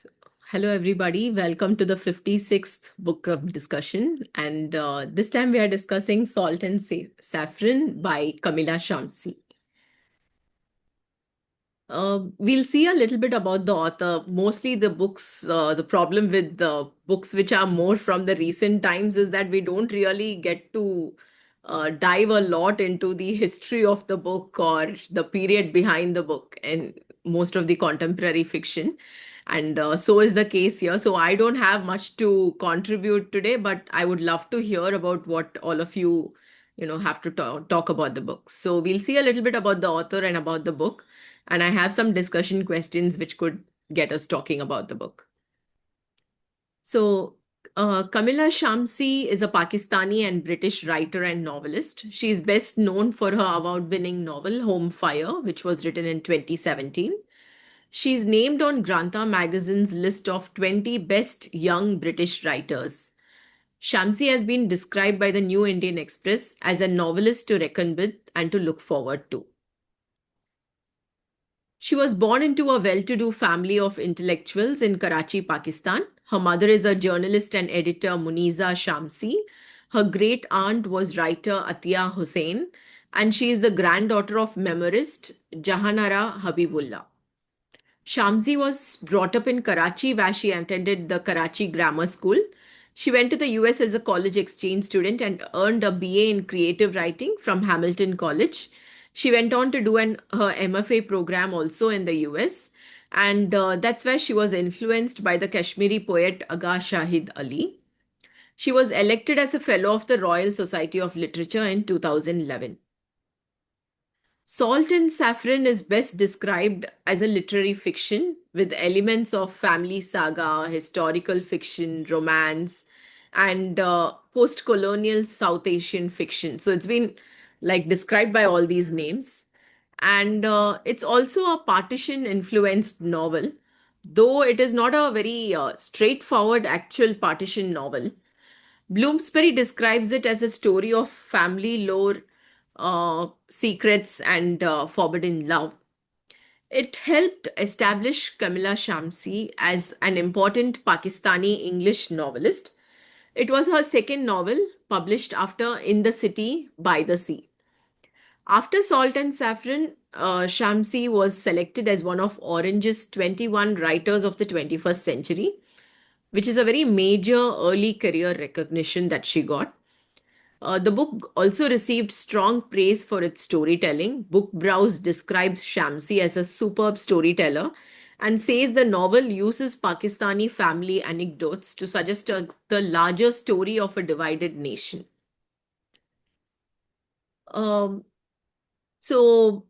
So, hello, everybody. Welcome to the 56th book club discussion. And this time we are discussing Salt and Saffron by Kamila Shamsie. We'll see a little bit about the author. Mostly the books, the problem with the books which are more from the recent times is that we don't really get to dive a lot into the history of the book or the period behind the book and most of the contemporary fiction. And so is the case here. So I don't have much to contribute today, but I would love to hear about what all of you have to talk about the book. So we'll see a little bit about the author and about the book. And I have some discussion questions which could get us talking about the book. So, Kamila Shamsie is a Pakistani and British writer and novelist. She is best known for her award winning novel Home Fire, which was written in 2017. She is named on Grantha magazine's list of 20 best young British writers. Shamsie has been described by the New Indian Express as a novelist to reckon with and to look forward to. She was born into a well to do family of intellectuals in Karachi, Pakistan. Her mother is a journalist and editor, Muniza Shamsi. Her great aunt was writer Atiya Hussain, and she is the granddaughter of memorist Jahanara Habibullah. Shamsi was brought up in Karachi, where she attended the Karachi Grammar School. She went to the US as a college exchange student and earned a BA in creative writing from Hamilton College. She went on to do her MFA program also in the US, and that's where she was influenced by the Kashmiri poet Aga Shahid Ali. She was elected as a Fellow of the Royal Society of Literature in 2011. Salt and Saffron is best described as a literary fiction with elements of family saga, historical fiction, romance, and post colonial South Asian fiction. So it's been like described by all these names. And it's also a partition influenced novel, though it is not a very straightforward actual partition novel. Bloomsbury describes it as a story of family lore, secrets, and forbidden love. It helped establish Kamila Shamsie as an important Pakistani English novelist. It was her second novel, published after In the City by the Sea. After Salt and Saffron, Shamsi was selected as one of Orange's 21 writers of the 21st century, which is a very major early career recognition that she got. The book also received strong praise for its storytelling. Book Browse describes Shamsi as a superb storyteller and says the novel uses Pakistani family anecdotes to suggest the larger story of a divided nation. Um, so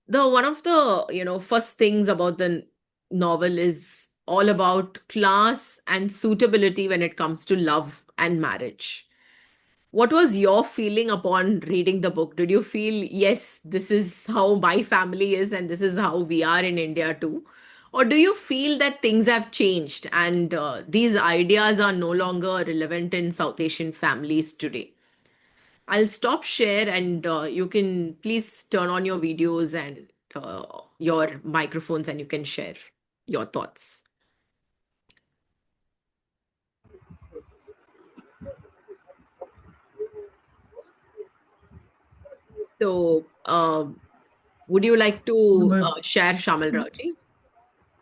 the one of the first things about the novel is all about class and suitability when it comes to love and marriage. What was your feeling upon reading the book? Did you feel, yes, this is how my family is and this is how we are in India too? Or do you feel that things have changed and these ideas are no longer relevant in South Asian families today? I'll stop share and you can please turn on your videos and your microphones and you can share your thoughts. So, would you like to share, Shamal Raji?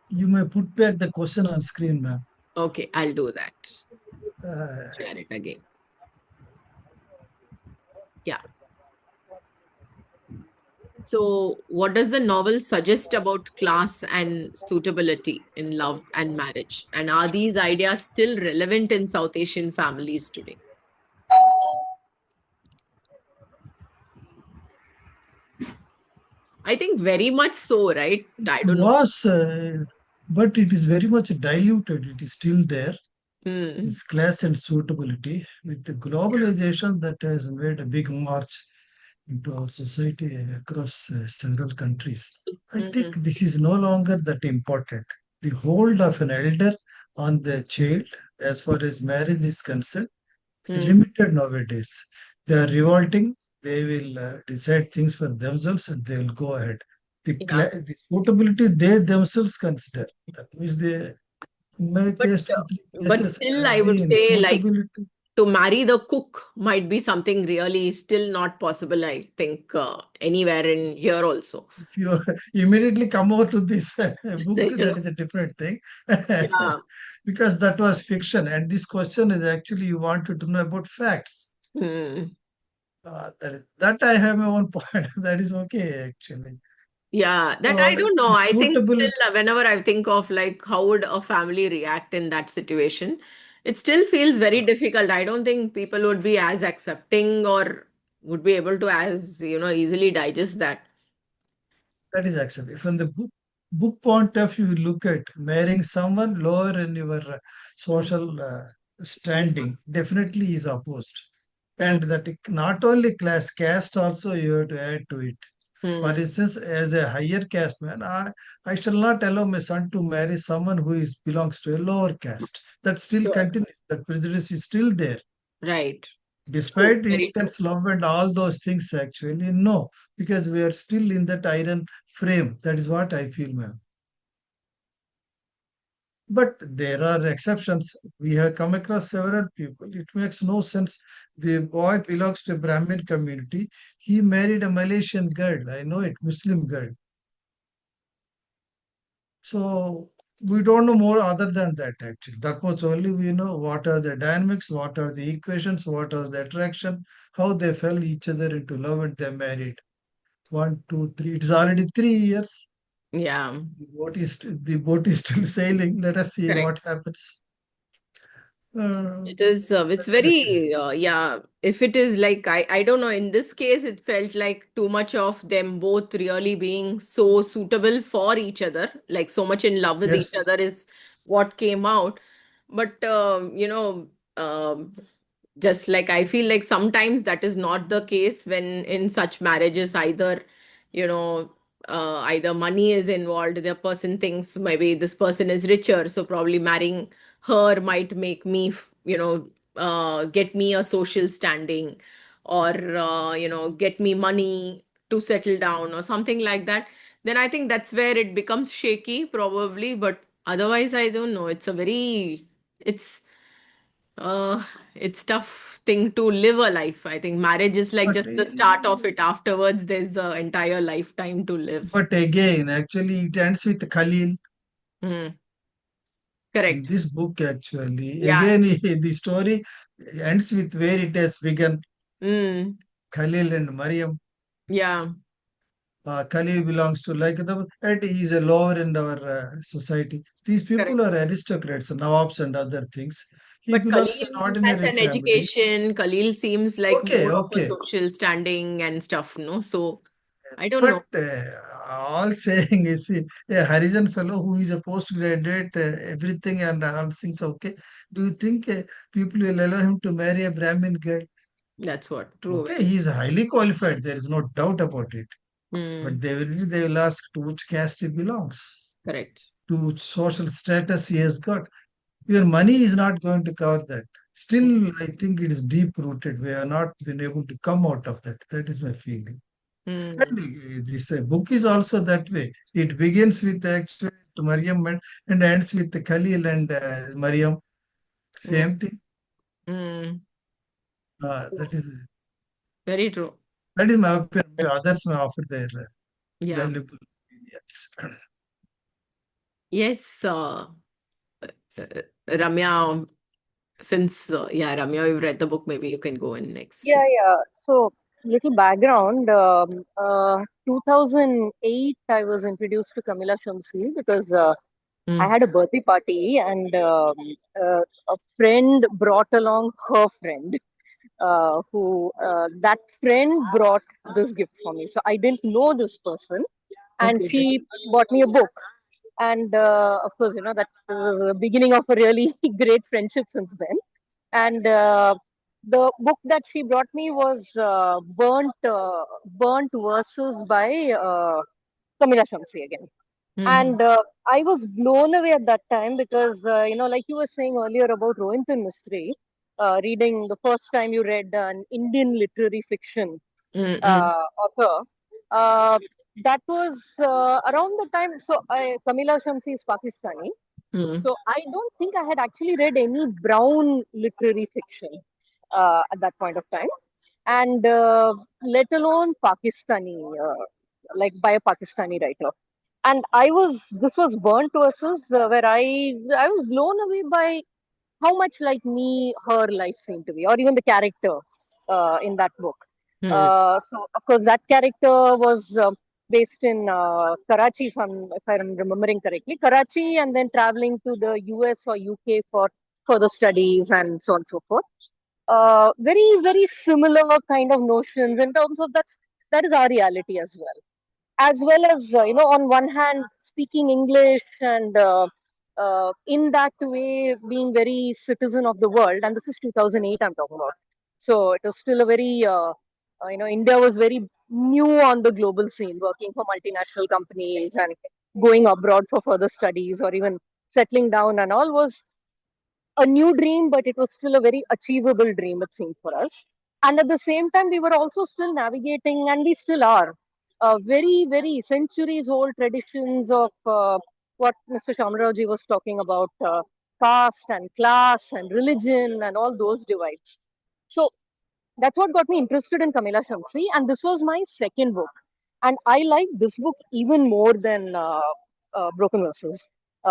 You may put back the question on screen, ma'am. Okay, I'll do that. Share it again. Yeah. So, what does the novel suggest about class and suitability in love and marriage? And are these ideas still relevant in South Asian families today? I think very much so, right? I don't know. But it is very much diluted. It is still there. Hmm. This class and suitability with the globalization that has made a big march into our society across several countries. I think Mhm. this is no longer that important. The hold of an elder on the child, as far as marriage is concerned, is Hmm. limited nowadays. They are revolting. They will decide things for themselves and they will go ahead. Yeah. The suitability they themselves consider. That means they In my But case, two, three but cases, still, I would the say like suitability. to marry the cook might be something really still not possible. I think anywhere in here also. If you immediately come over to this book, You that know? is a different thing. Yeah. Because that was fiction. And this question is actually you wanted to know about facts. Hmm. That I have my own point. That is okay, actually. Yeah, that So I don't know. the I think still, suitability, whenever I think of like how would a family react in that situation, it still feels very difficult. I don't think people would be as accepting or would be able to as, easily digest that. that is acceptable. From the book point of view, you look at marrying someone lower in your social standing, definitely is opposed. Hmm. And that not only class, caste also you have to add to it. For Hmm. instance, as a higher caste man, I shall not allow my son to marry someone who belongs to a lower caste. That still Sure. continues. That prejudice is still there. Right. True. Despite Very true. intense love and all those things, actually, no, because we are still in that iron frame. That is what I feel, ma'am. But there are exceptions. We have come across several people. It makes no sense. The boy belongs to a Brahmin community. He married a Malaysian girl. I know it, Muslim girl. So we don't know more other than that, actually. That much only we know what are the dynamics, what are the equations, what are the attraction, how they fell each other into love and they married. One, two, three. It's already 3 years. Yeah. The boat is still sailing. Let us see Correct. what happens. Uh, It is, it's that is it. very, yeah. If it is like, I don't know, in this case, it felt like too much of them both really being so suitable for each other, like so much in love with each Yes, other is what came out. But, just like I feel like sometimes that is not the case when in such marriages, you know, either money is involved, the person thinks maybe this person is richer, so probably marrying her might make me get me a social standing or get me money to settle down or something like that. Then I think that's where it becomes shaky probably, but otherwise I don't know. It's uh it's tough thing to live a life. I think marriage is like but just the start of it. Afterwards there's the entire lifetime to live. but again, actually, it ends with Khalil Hmm. in Correct. this book. Actually, Yeah. again, the story ends with where it has begun. Hmm. Khalil and Mariam. Yeah. Khalil belongs to like the and he is a lower in our society. These Correct. people are aristocrats, nawabs and other things. He But belongs to an Khalil has ordinary an family. education. Khalil seems like Okay, more of a okay. social standing and stuff, no? So I don't know. But all saying is a Harijan fellow who is a postgraduate, everything and all things okay. Do you think people will allow him to marry a Brahmin girl? That's what. True. Okay, he is highly qualified. There is no doubt about it. Hmm. But they will ask to which caste he belongs, Correct. to which social status he has got. Your money is not going to cover that. Still, I think it is deep rooted. We have not been able to come out of that. That is my feeling. Hmm. And this book is also that way. It begins with actually Mariam and ends with the Khalil and Mariam. Hmm. Same thing. Hmm. That is Very true. my opinion. Maybe others may offer their Yeah. valuable opinions. Yes, Ramya, since, yeah, Ramya, you've read the book, maybe you can go in next. Yeah, yeah. So, little background. 2008, I was introduced to Kamila Shamsie because I Hmm. had a birthday party and a friend brought along her friend. Who That friend brought this gift for me. So I didn't know this person, and Okay. she bought me a book. And of course, that's the beginning of a really great friendship since then. And the book that she brought me was Burnt Verses by Kamila Shamsi again. Hmm. And I was blown away at that time because, like you were saying earlier about Rohinton Mistry, reading the first time you read an Indian literary fiction Hmm. Hmm. author. Uh, that was around the time. So, Kamila Shamsi is Pakistani. Mm. So I don't think I had actually read any brown literary fiction at that point of time, and let alone Pakistani, like by a Pakistani writer. And this was Burnt Verses, where I was blown away by how much like me her life seemed to be, or even the character in that book. Mm. So of course that character was based in Karachi, if I'm remembering correctly, Karachi, and then traveling to the US or UK for further studies and so on and so forth. Very similar kind of notions in terms of that is our reality as well as on one hand speaking English and in that way being very citizen of the world. And this is 2008 I'm talking about, so it was still a very India was very new on the global scene, working for multinational companies and going abroad for further studies or even settling down and all was a new dream, but it was still a very achievable dream, it seemed for us. And at the same time, we were also still navigating, and we still are, very centuries old traditions of what Mr. Shamraji was talking about, caste and class and religion and all those divides. So that's what got me interested in Kamila Shamsi, and this was my second book. And I like this book even more than Broken Verses,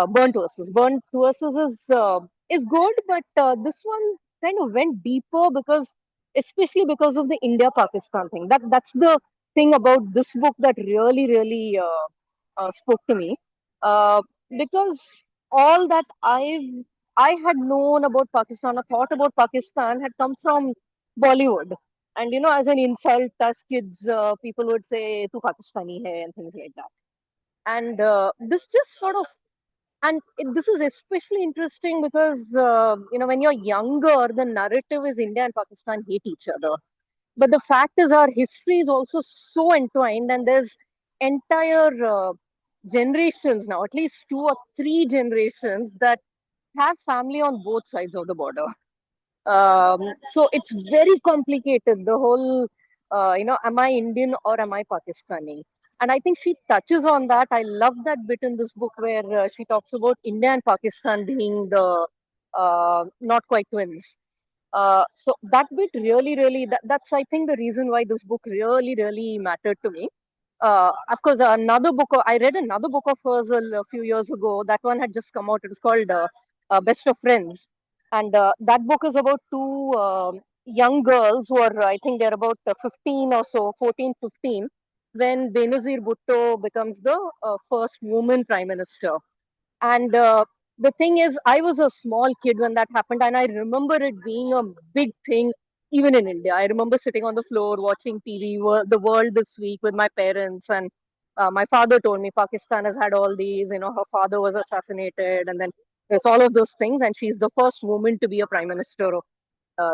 Burnt Verses. Burnt Verses is good, but this one kind of went deeper because, especially because of the India-Pakistan thing. That's the thing about this book that really spoke to me, uh, because all that I had known about Pakistan or thought about Pakistan had come from Bollywood. And as an insult, as kids, people would say, "Tu Pakistani hai," and things like that. And this just sort of, and this is especially interesting because, when you're younger, the narrative is India and Pakistan hate each other. But the fact is, our history is also so entwined, and there's entire generations now, at least two or three generations that have family on both sides of the border. So it's very complicated. The whole, am I Indian or am I Pakistani? And I think she touches on that. I love that bit in this book where she talks about India and Pakistan being the not quite twins. So that bit really, that's I think the reason why this book really mattered to me. Of course, I read another book of hers a few years ago. That one had just come out. It was called Best of Friends. And that book is about two young girls who are, I think they're about 15 or so, 14, 15, when Benazir Bhutto becomes the first woman prime minister. And the thing is, I was a small kid when that happened, and I remember it being a big thing even in India. I remember sitting on the floor watching TV, The World This Week with my parents, and my father told me Pakistan has had all these, her father was assassinated, and then there's all of those things, and she's the first woman to be a prime minister of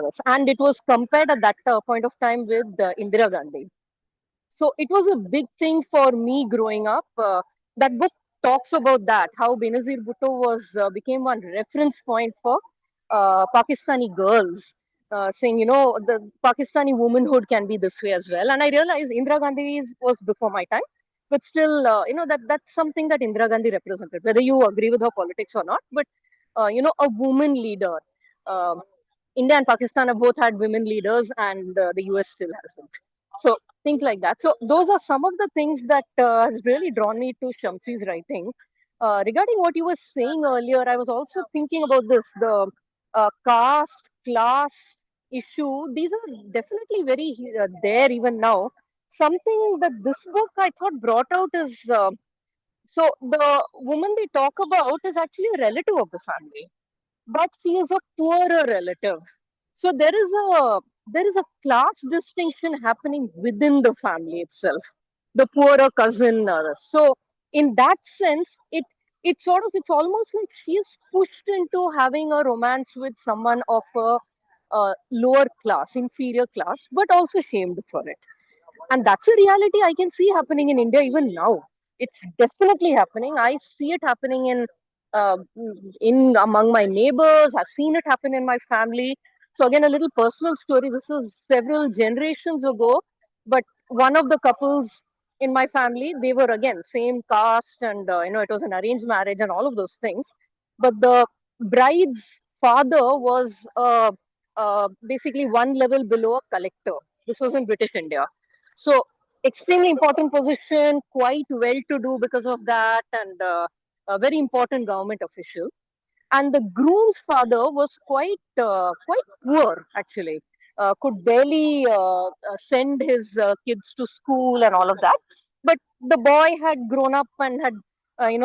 this. And it was compared at that point of time with Indira Gandhi. So it was a big thing for me growing up. That book talks about that, how Benazir Bhutto was became one reference point for Pakistani girls, saying, the Pakistani womanhood can be this way as well. And I realized Indira Gandhi was before my time, but still, that's something that Indira Gandhi represented, whether you agree with her politics or not. But a woman leader. Um India and Pakistan have both had women leaders, and the US still hasn't. So things like that. So those are some of the things that has really drawn me to Shamsi's writing. Regarding what you were saying earlier, I was also thinking about the caste, class issue. These are definitely very there even now. Something that this book I thought brought out is so the woman they talk about is actually a relative of the family, but she is a poorer relative. So there is a class distinction happening within the family itself. The poorer cousin. So in that sense, it's almost like she is pushed into having a romance with someone of a lower class, inferior class, but also shamed for it. And that's a reality I can see happening in India even now. It's definitely happening. I see it happening uh, in among my neighbors. I've seen it happen in my family. So again, a little personal story. This is several generations ago, but one of the couples in my family, they were again same caste, and it was an arranged marriage and all of those things. but the bride's father was basically one level below a collector. This was in British India. So, extremely important position, quite well to do because of that, and a very important government official. And the groom's father was quite poor actually, could barely send his kids to school and all of that. But the boy had grown up and had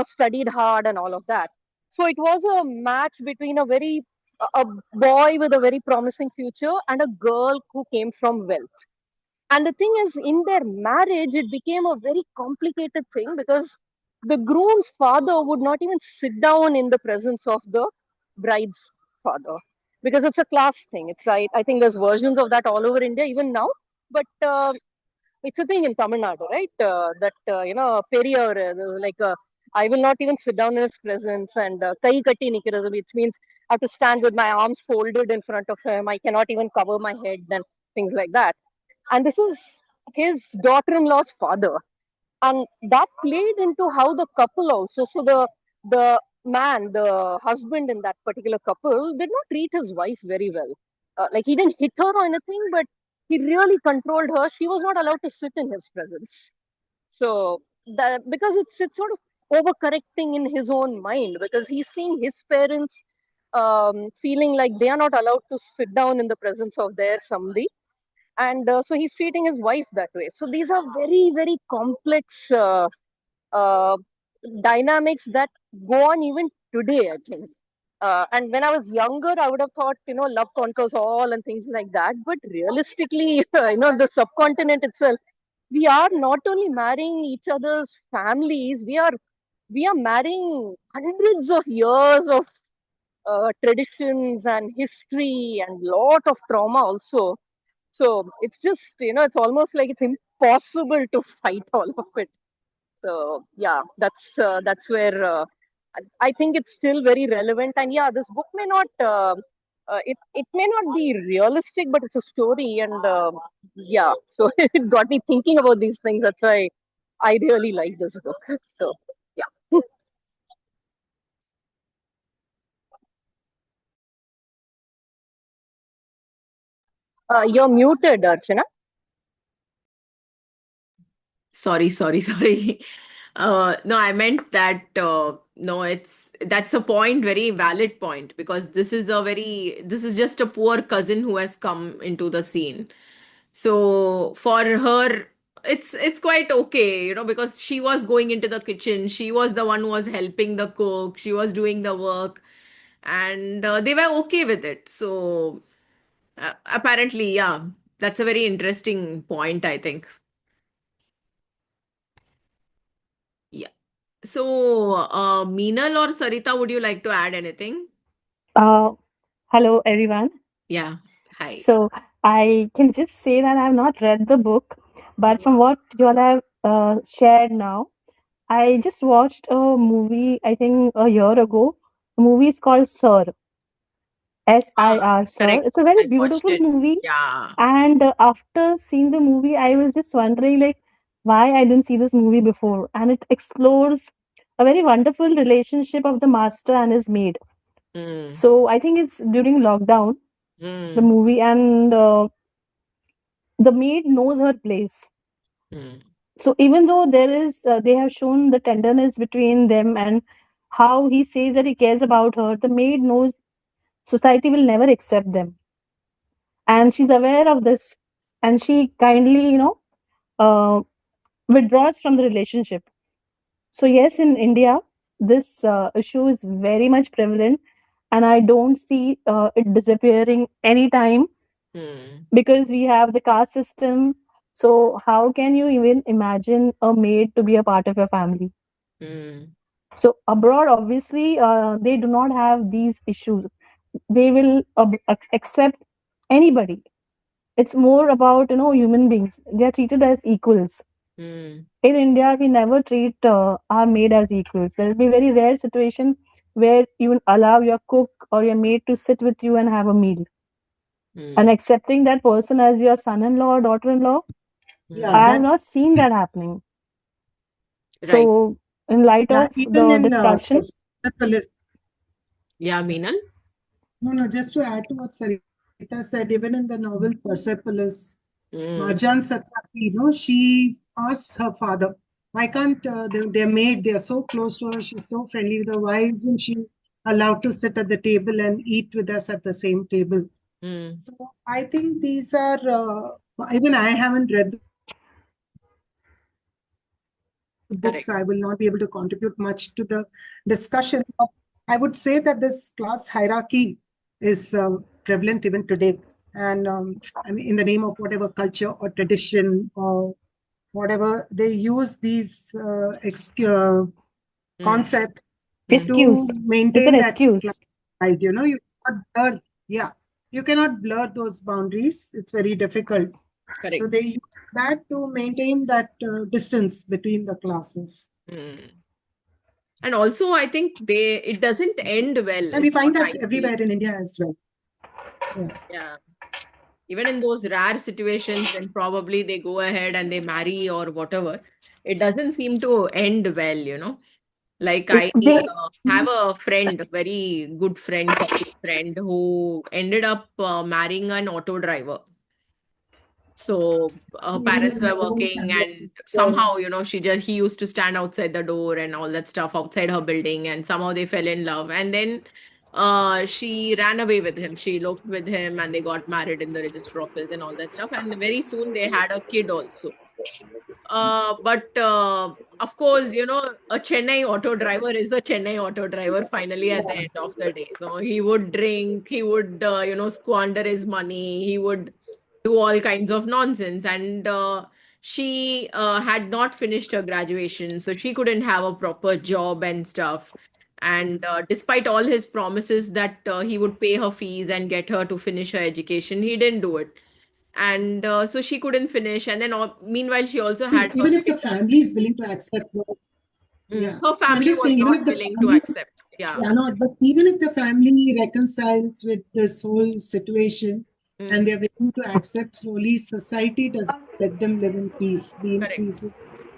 studied hard and all of that. So it was a match between a boy with a very promising future and a girl who came from wealth. And the thing is, in their marriage, it became a very complicated thing because the groom's father would not even sit down in the presence of the bride's father because it's a class thing. I think there's versions of that all over India even now, but it's a thing in Tamil Nadu, right? That Periyar, I will not even sit down in his presence, and kai katti nikkirathu, which means I have to stand with my arms folded in front of him. I cannot even cover my head and things like that. And this is his daughter-in-law's father, and that played into how the couple also. So the man, the husband in that particular couple, did not treat his wife very well. Like, he didn't hit her or anything, but he really controlled her. She was not allowed to sit in his presence. So that, because it's sort of overcorrecting in his own mind, because he's seeing his parents feeling like they are not allowed to sit down in the presence of their somebody, and so he's treating his wife that way. So these are very very complex uh, dynamics that go on even today, I think. And when I was younger, I would have thought, love conquers all and things like that. But realistically, the subcontinent itself, we are not only marrying each other's families, we are marrying hundreds of years of traditions and history and lot of trauma also. So it's just, it's almost like it's impossible to fight all of it. So yeah, that's where I think it's still very relevant. And yeah, this book may not, it may not be realistic, but it's a story. And yeah, so it got me thinking about these things. That's why I really like this book. So yeah, you're muted, Archana. Sorry, sorry, sorry. No, I meant that no, that's a point, very valid point, because this is just a poor cousin who has come into the scene. So for her, it's quite okay, because she was going into the kitchen, she was the one who was helping the cook, she was doing the work, and they were okay with it. So apparently, yeah, that's a very interesting point, I think. Yeah. So, Meenal or Sarita, would you like to add anything? Uh, Hello, everyone. Yeah. Hi. So I can just say that I've not read the book, but from what you all have shared now, I just watched a movie, I think a year ago. The movie is called Sir, Ah, SIR, Sir. correct. It's a very I watched beautiful it. movie. Yeah. And after seeing the movie, I was just wondering, like, why I didn't see this movie before. And it explores a very wonderful relationship of the master and his maid. Mm, So I think it's during lockdown, the mm, movie, and the maid knows her place. mm, So even though they have shown the tenderness between them and how he says that he cares about her, the maid knows society will never accept them, and she's aware of this, and she kindly, uh, withdraws from the relationship. So yes, in India, this issue is very much prevalent, and I don't see it disappearing anytime, mm, because we have the caste system. So how can you even imagine a maid to be a part of your family? mm, So abroad, obviously, they do not have these issues. They will accept anybody. It's more about, human beings. They are treated as equals. mm, In India, we never treat our maid as equals. There will be very rare situation where you will allow your cook or your maid to sit with you and have a meal. And mm, accepting that person as your son-in-law or daughter-in-law, Yeah, I mm. have that not seen that happening. Right. So, in light yeah, of even the in discussion, syphilis. Yeah, Meenal. No, just to add to what Sarita said, even in the novel Persepolis, Mm, Marjan Satyaki, she asks her father, why can't their maid, they are so close to her, she's so friendly with her, why isn't she allowed to sit at the table and eat with us at the same table? mm, So I think these are, even I haven't read the books, I will not be able to contribute much to the correct. discussion. But I would say that this class hierarchy is prevalent even today. And I mean, in the name of whatever culture or tradition or whatever, they use these concepts Mm, to mm, Excuse. maintain It's that an class excuse. divide. You cannot blur, yeah, you cannot blur those boundaries. It's very difficult. So correct. they use that to maintain that distance between the classes. Mm. And also, I think it doesn't end well, And we is what find that I feel. everywhere in India as well. Yeah. Yeah. Even in those rare situations when probably they go ahead and they marry or whatever, it doesn't seem to end well. Like It, I they have a friend, very good friend, colleague friend, who ended up marrying an auto driver. So her Even parents in my were own working, family, and somehow, yes. he used to stand outside the door and all that stuff outside her building, and somehow they fell in love. And then she ran away with him. She eloped with him, and they got married in the register office and all that stuff. And very soon they had a kid also. But of course, a Chennai auto driver is a Chennai auto driver finally at the end of the day. So he would drink, he would, squander his money, he would do all kinds of nonsense. And she had not finished her graduation, so she couldn't have a proper job and stuff. And despite all his promises that he would pay her fees and get her to finish her education, he didn't do it. And so she couldn't finish. And then meanwhile she also See, had her even if the kid. family is willing to accept what, yeah. Her I'm family just was saying, even not if the willing to family accept. Yeah. cannot, but even if the family reconciles with this whole situation and Mm, they're willing to accept slowly, society does let them live in peace, be in correct. peace.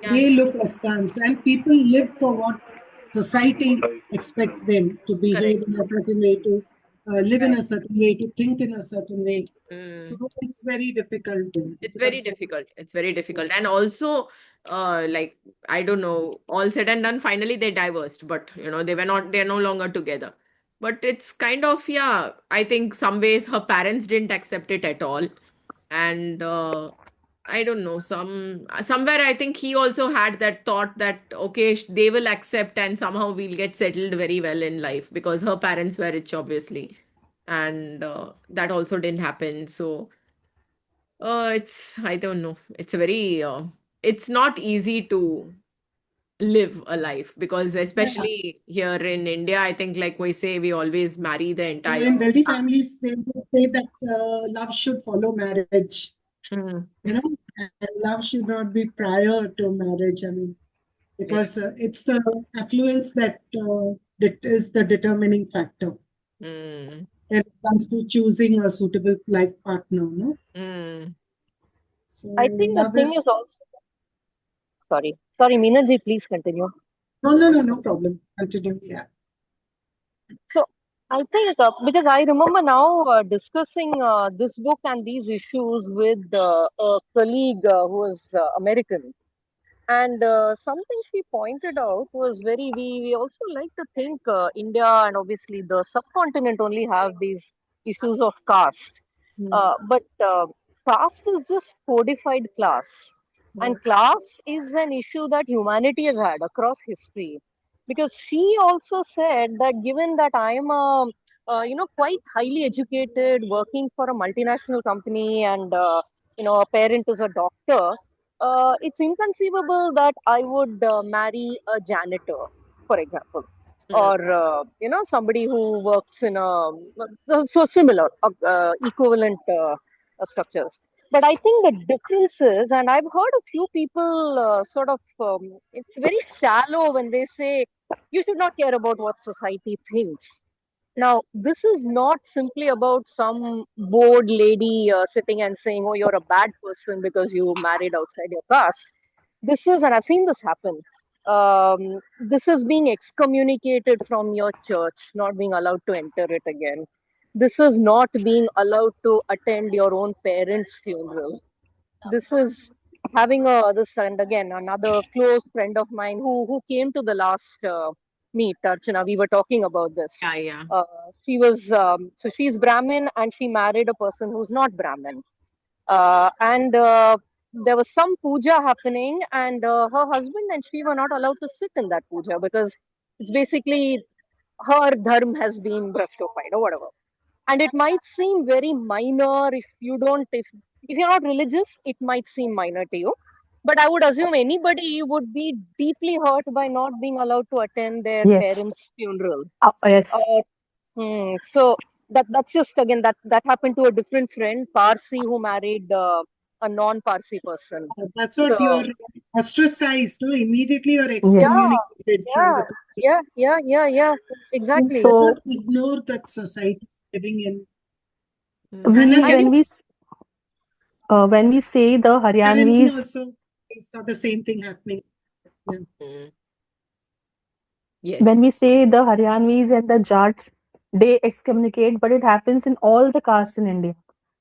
Yeah. They look askance, and people live for what society expects them to Correct. behave in a certain way, to live in Correct. a certain way, to think in a certain way. So Mm. it's very difficult then. It It's very becomes difficult. It's very difficult. And also, like, I don't know, all said and done, finally they divorced, but they're no longer together. But it's kind of, yeah, I think some ways her parents didn't accept it at all. And I don't know, somewhere I think he also had that thought that, okay, they will accept and somehow we'll get settled very well in life, because her parents were rich, obviously. And that also didn't happen. So I don't know. It's not easy to live a life, because yeah. especially here in India, I think, like we say, we always marry the So entire. in wealthy families, they will say that love should follow marriage, Mm, and love should not be prior to marriage. I mean, yeah. because it's the affluence that is the determining factor Mm, when it comes to choosing a suitable life partner. No, mm. so I think the love thing is is also, sorry, Meenalji, please continue. no problem. Continue. Yeah. So I think because I remember now discussing this book and these issues with a colleague who is American. And something she pointed out was we also like to think India and obviously the subcontinent only have these issues of caste. Mm, But caste is just codified class. mm, And class is an issue that humanity has had across history. Because she also said that given that I am quite highly educated, working for a multinational company, and a parent is a doctor, it's inconceivable that I would marry a janitor, for example, mm, or somebody who works in a so similar equivalent structures. But I think the difference is, and I've heard a few people it's very shallow when they say you should not care about what society thinks. Now, this is not simply about some bored lady sitting and saying, "Oh, you're a bad person because you married outside your caste." This is, and I've seen this happen. this is being excommunicated from your church, not being allowed to enter it again. This is not being allowed to attend your own parents' funeral. This is having a this, and again another close friend of mine who came to the last meet, Archana. We were talking about this. Yeah, yeah. She was so she's Brahmin and she married a person who's not Brahmin. And there was some puja happening, and her husband and she were not allowed to sit in that puja because it's basically her dharma has been brushed aside or whatever. And it might seem very minor if you don't, if you're not religious, it might seem minor to you. But I would assume anybody would be deeply hurt by not being allowed to attend their Yes. parents' funeral. Yes. Uh, so that's just again that happened to a different friend, Parsi, who married a non-Parsi person. That's what So you're ostracized, no? Immediately you're Yes. yeah, excommunicated from yeah, the country. yeah, You exactly. cannot So ignore that society living in. Mm. And we And again, when we say the apparently Haryanvis, also I saw the same thing happening. Yeah. Mm. when Yes. we say the Haryanvis and the Jats, they excommunicate, but it happens in all the castes in India.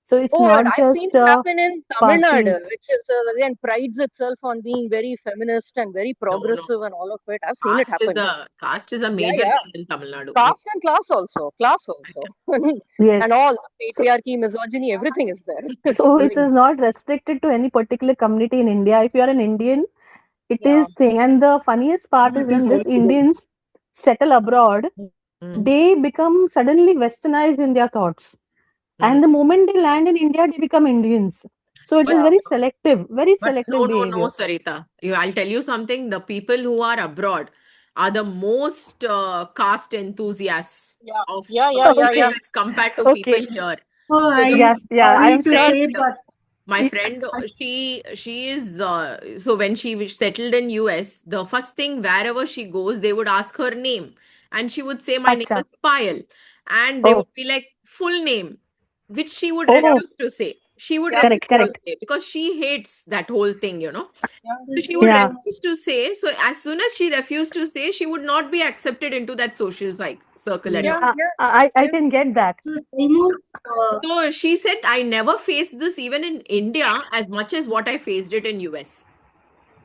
So it's oh, not I've seen just it happen in Tamil Nadu, Parsis. which is again prides itself on being very feminist and very No, no. progressive and all of it. I've seen it happen. Caste is a Yeah, major yeah. thing in Tamil Nadu. Yeah. Caste and class also, and Yes. all the So patriarchy, misogyny, everything is there. so it Mm. is not restricted to any particular community in India. If you are an Indian, it Yeah, is thing. And the funniest part is That is when all these together. Indians settle abroad, Mm. they become suddenly westernized in their thoughts. Mm. And the moment they land in India, they become Indians. So it But is yeah, very but no, selective no, no, behavior. Sarita. I'll tell you something. The people who are abroad are the most caste enthusiasts yeah, of yeah. Okay, even compared to people okay. here. Oh, So the I'm Yes, yeah, I my sorry am to sure. friend, say, but my Y- friend, I, she is so when she settled in US, the first thing wherever she goes, they would ask her name, and she would say, "My name Acha. is Payal," and they Oh, would be like full name, which she would yeah, oh, refuse to say. She would yeah, refuse correct, yeah, to correct. say because she hates that whole thing, you know. yeah, So she would Yeah. refuse to say. So as soon as she refused to say, she would not be accepted into that social circle at mm, all. yeah, yeah, I yeah. can get that. so almost So she said, I never faced this even in India as much as what I faced it in US.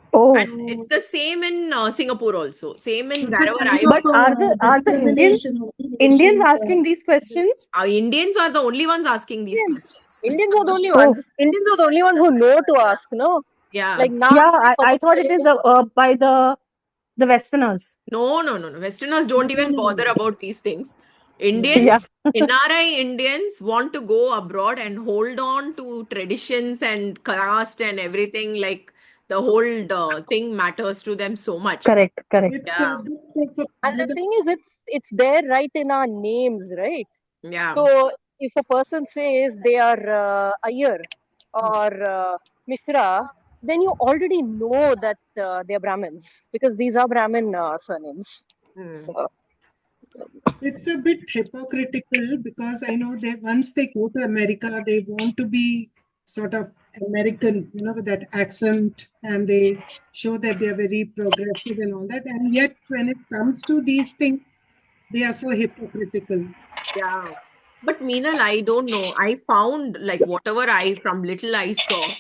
And Oh, it's Mm, the same in Singapore also. Same in it's a wherever kind I of but went. are the discrimination only Indians nation. asking these questions? Indians are the only ones asking these Indians, questions. Indians are the only Oh, ones. Indians are the only ones who know to ask. No, Yeah. like now yeah. we I forgot thought it is to. by the Westerners. No, no, no, no. Westerners No, don't no, even no, bother no. about these things. Yeah. Yeah, Indians, NRI Indians want to go abroad and hold on to traditions and caste and everything. Like the whole thing matters to them so much. correct, correct. It's Yeah. it's a And the paradox. thing is, it's there right in our names, right? Yeah. So if a person says they are Iyer or Mishra, then you already know that they are Brahmins because these are Brahmin surnames. Hmm. Uh, It's a bit hypocritical because I know they once they go to America, they want to be sort of American, with that accent, and they show that they are very progressive and all that. And yet, when it comes to these things, they are so hypocritical. Yeah. But Meenal, I don't know. I found like whatever I from little I saw,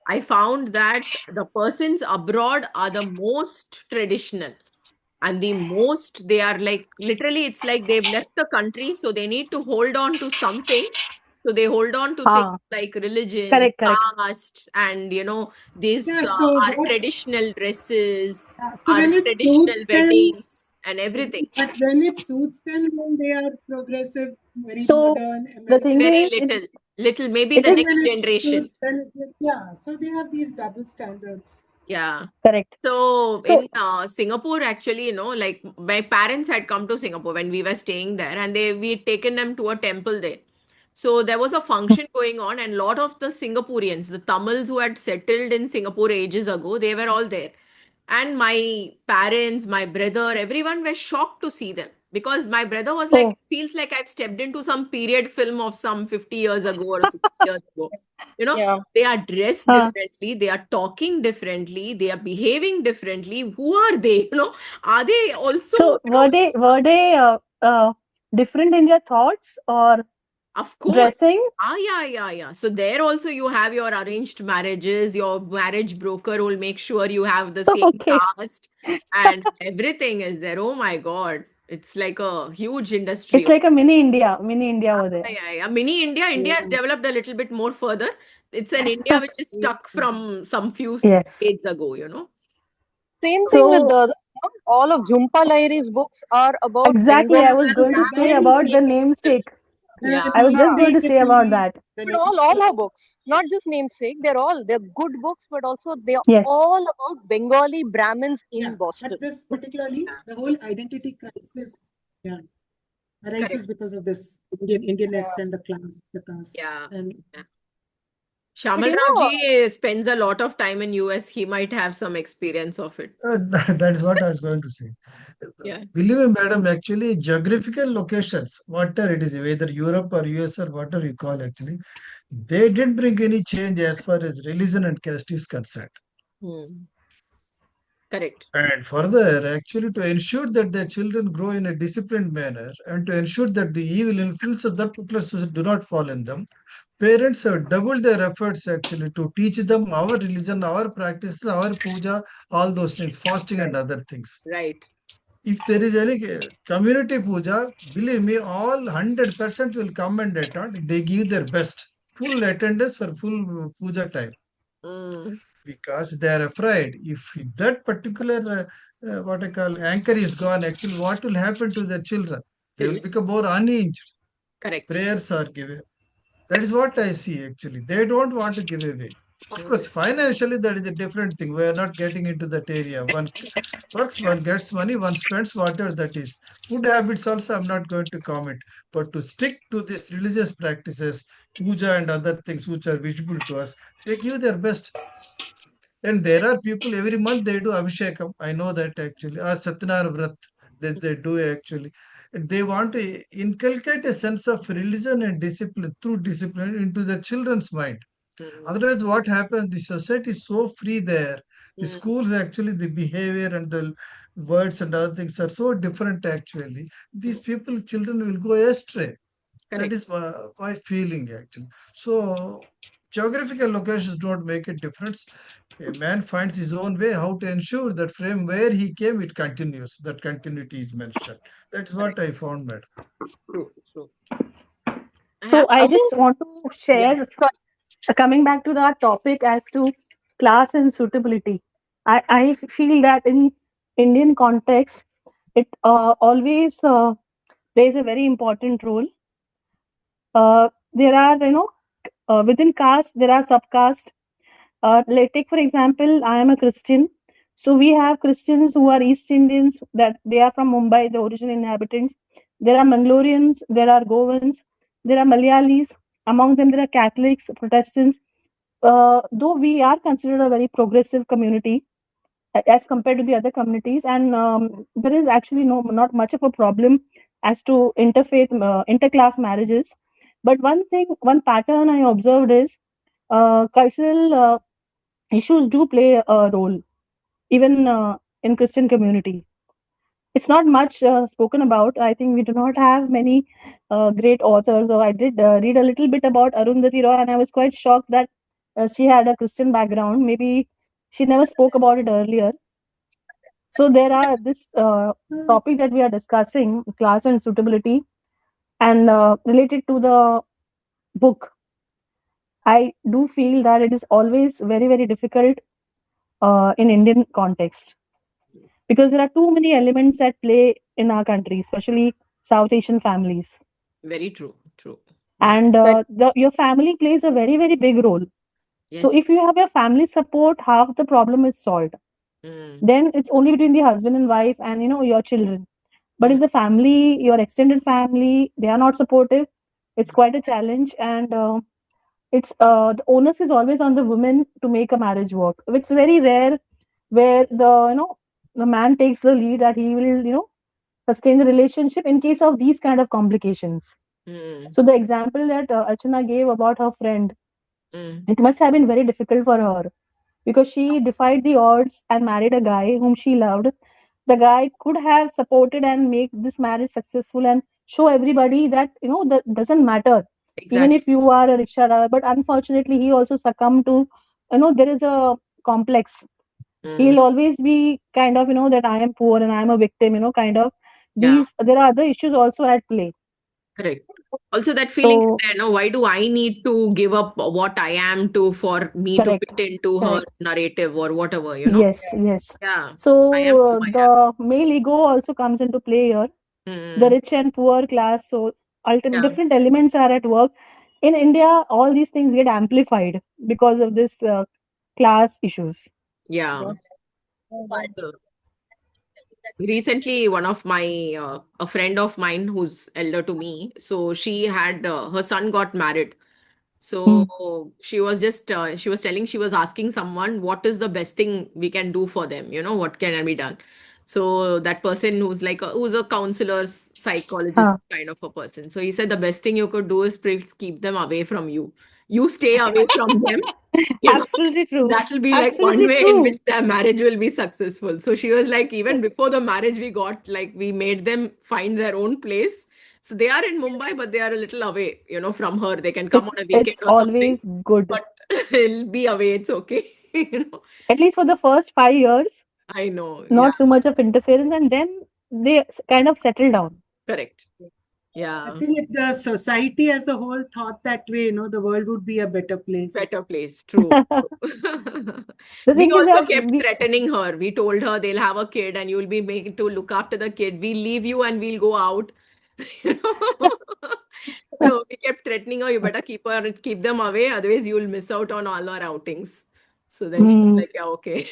I found that the persons abroad are the most traditional and the most they are like literally it's like they've left the country, so they need to hold on to something. So they hold on to things Ah, like religion, correct, correct. caste, and this Yeah, so our what? traditional dresses, So our when it traditional suits them, weddings, and everything. but when it suits them, then they are progressive, very So modern, the thing American. Very is, little, maybe it the And is next when it generation. suits, then yeah. So they have these double standards. Yeah. correct. So So in Singapore, actually, like my parents had come to Singapore when we were staying there, and we had taken them to a temple there. So there was a function going on, and a lot of the Singaporeans, the Tamils who had settled in Singapore ages ago, they were all there. And my parents, my brother, everyone were shocked to see them because my brother was like, Oh, feels like I've stepped into some period film of some 50 years ago or 60 years ago. You know, Yeah. they are dressed huh. differently, they are talking differently, they are behaving differently. Who are they? You know, are they also, So were they different in their thoughts or of course. dressing? Yeah. So there also you have your arranged marriages, your marriage broker will make sure you have the same Okay. caste and everything is there. Oh my God. It's like a huge industry. It's like a mini India. Mini India over there. Yeah. Mini India. India has Mm. developed a little bit more further. It's an India which is stuck from some few Yes. decades ago, you know. Same thing with So all of Jhumpa Lahiri's books are about exactly, Bengali I Yeah, was I was going to just say going to women about say the in namesake. Yeah. I was just going to namesake, say about that. all her books, not just namesake. They're good books, but also they're Yes. all about Bengali Brahmins yeah, in but Boston. this particularly Yeah. the whole identity crisis, yeah, Correct. arises because of this Indianness Yeah. and the caste, Yeah. and Yeah. But Shamal Rao ji spends a lot of time in US. He might have some experience of it. That is what I was going to say. Yeah. Believe me, madam, actually, geographical locations, whatever it is, whether Europe or US or whatever you call, actually, they didn't bring any change as far as religion and caste is concerned. Hmm. Correct. And further, actually, to ensure that their children grow in a disciplined manner and to ensure that the evil influences of that particular society do not fall in them, parents have doubled their efforts actually to teach them our religion, our practices, our puja, all those things, fasting and Right. other things. Right. If there is any community puja, believe me, all 100% will come and attend. They give their best, full attendance for full puja time Mm. because they are afraid. If that particular, what I call, anchor is gone, actually, what will happen to the children? They will Children. become more unhinged. Correct. Prayers are given. That is what I see actually. They don't want to give away. Of Mm. course, financially, that is a different thing. We are not getting into that area. One works, one gets money, one spends whatever that is. Food habits also, I'm not going to comment. But to stick to these religious practices, puja and other things which are visible to us, they give their best. And there are people every month they do Abhishekam. I know that actually. Or Satyanar Vrat that they do actually. And they want to inculcate a sense of religion and discipline through discipline into the children's mind. Mm. Otherwise, what happens? The society is so free there. The Mm. schools actually, the behavior and the words and other things are so different actually. These Mm. people, children will go astray. That Correct. is my feeling actually. So, geographical locations don't make a difference. A man finds his own way how to ensure that from where he came, it continues. That continuity is mentioned. That's what Correct. I found, madam. True. True. I So have. I I think, just want to Yeah. share, coming back to the topic as to class and suitability. I feel that in Indian context, it always plays a very important role. There are, within caste, there are subcaste. Like take for example, I am a Christian. So we have Christians who are East Indians, that they are from Mumbai, the original inhabitants. There are Mangaloreans, there are Goans, there are Malayalis. Among them, there are Catholics, Protestants. Though we are considered a very progressive community as compared to the other communities, and there is actually not much of a problem as to interfaith, interclass marriages. But one pattern I observed is cultural issues do play a role even in Christian community. It's not much spoken about. I think we do not have many great authors. So I did read a little bit about Arundhati Roy, and I was quite shocked that she had a Christian background. Maybe she never spoke about it earlier. So there are this topic that we are discussing, class and suitability, and related to the book. I do feel that it is always very, very difficult in Indian context, because there are too many elements at play in our country, especially South Asian families. Very true. True. Yeah. And but your family plays a very, very big role. So Yes. if you have your family support, half the problem is solved. Mm. Then it's only between the husband and wife and your children. But Mm. if the family, your extended family, they are not supportive, it's quite a challenge. And it's the onus is always on the woman to make a marriage work. It's very rare where the man takes the lead, that he will sustain the relationship in case of these kind of complications. Mm. So the example that Archana gave about her friend, Mm. it must have been very difficult for her because she defied the odds and married a guy whom she loved. The guy could have supported and make this marriage successful and show everybody that that doesn't matter even Exactly. if you are a rickshaw. But unfortunately, he also succumbed to there is a complex. Mm. He'll always be kind of that I am poor and I am a victim. Kind of Yeah. these. There are other issues also at play. Correct. Also, that feeling is So there, no? Why do I need to give up what I am to for me to correct, fit into her correct. narrative or whatever, you know? Yes, yes. Yeah. I am So who I am. the male ego also comes into play here. The Mm. rich and poor class. So ultimate Yeah. different elements are at work. In India, all these things get amplified because of this class issues. Yeah. So, recently, one of my a friend of mine who's elder to me, so she had her son got married. Hmm. So she was just she was telling, she was asking someone what is the best thing we can do for them, you know, what can be done. So that person who's like who's a counselor, psychologist Huh. kind of a person, so he said the best thing you could do is please keep them away from you. You stay away from them, you know. Absolutely true. That will be like one Absolutely way in which true. their marriage will be successful. So she was like, even before the marriage, we got like, we made them find their own place. So they are in Mumbai, but they are a little away, you know, from her. They can come on It's a weekend it's or something, always good. but it'll be away. It's okay. You know, At least for the first 5 years, I know. Yeah, not too much of interference, and then they kind of settle down. correct. I Yeah, think if the society as a whole thought that way, the world would be a better place. better place. True. The We thing is also that kept we threatening her. We told her they'll have a kid and you'll be made to look after the kid. We'll leave you and we'll go out. You know? So we kept threatening her, you better keep them away, otherwise you'll miss out on all our outings. So then she was mm, like, yeah, okay.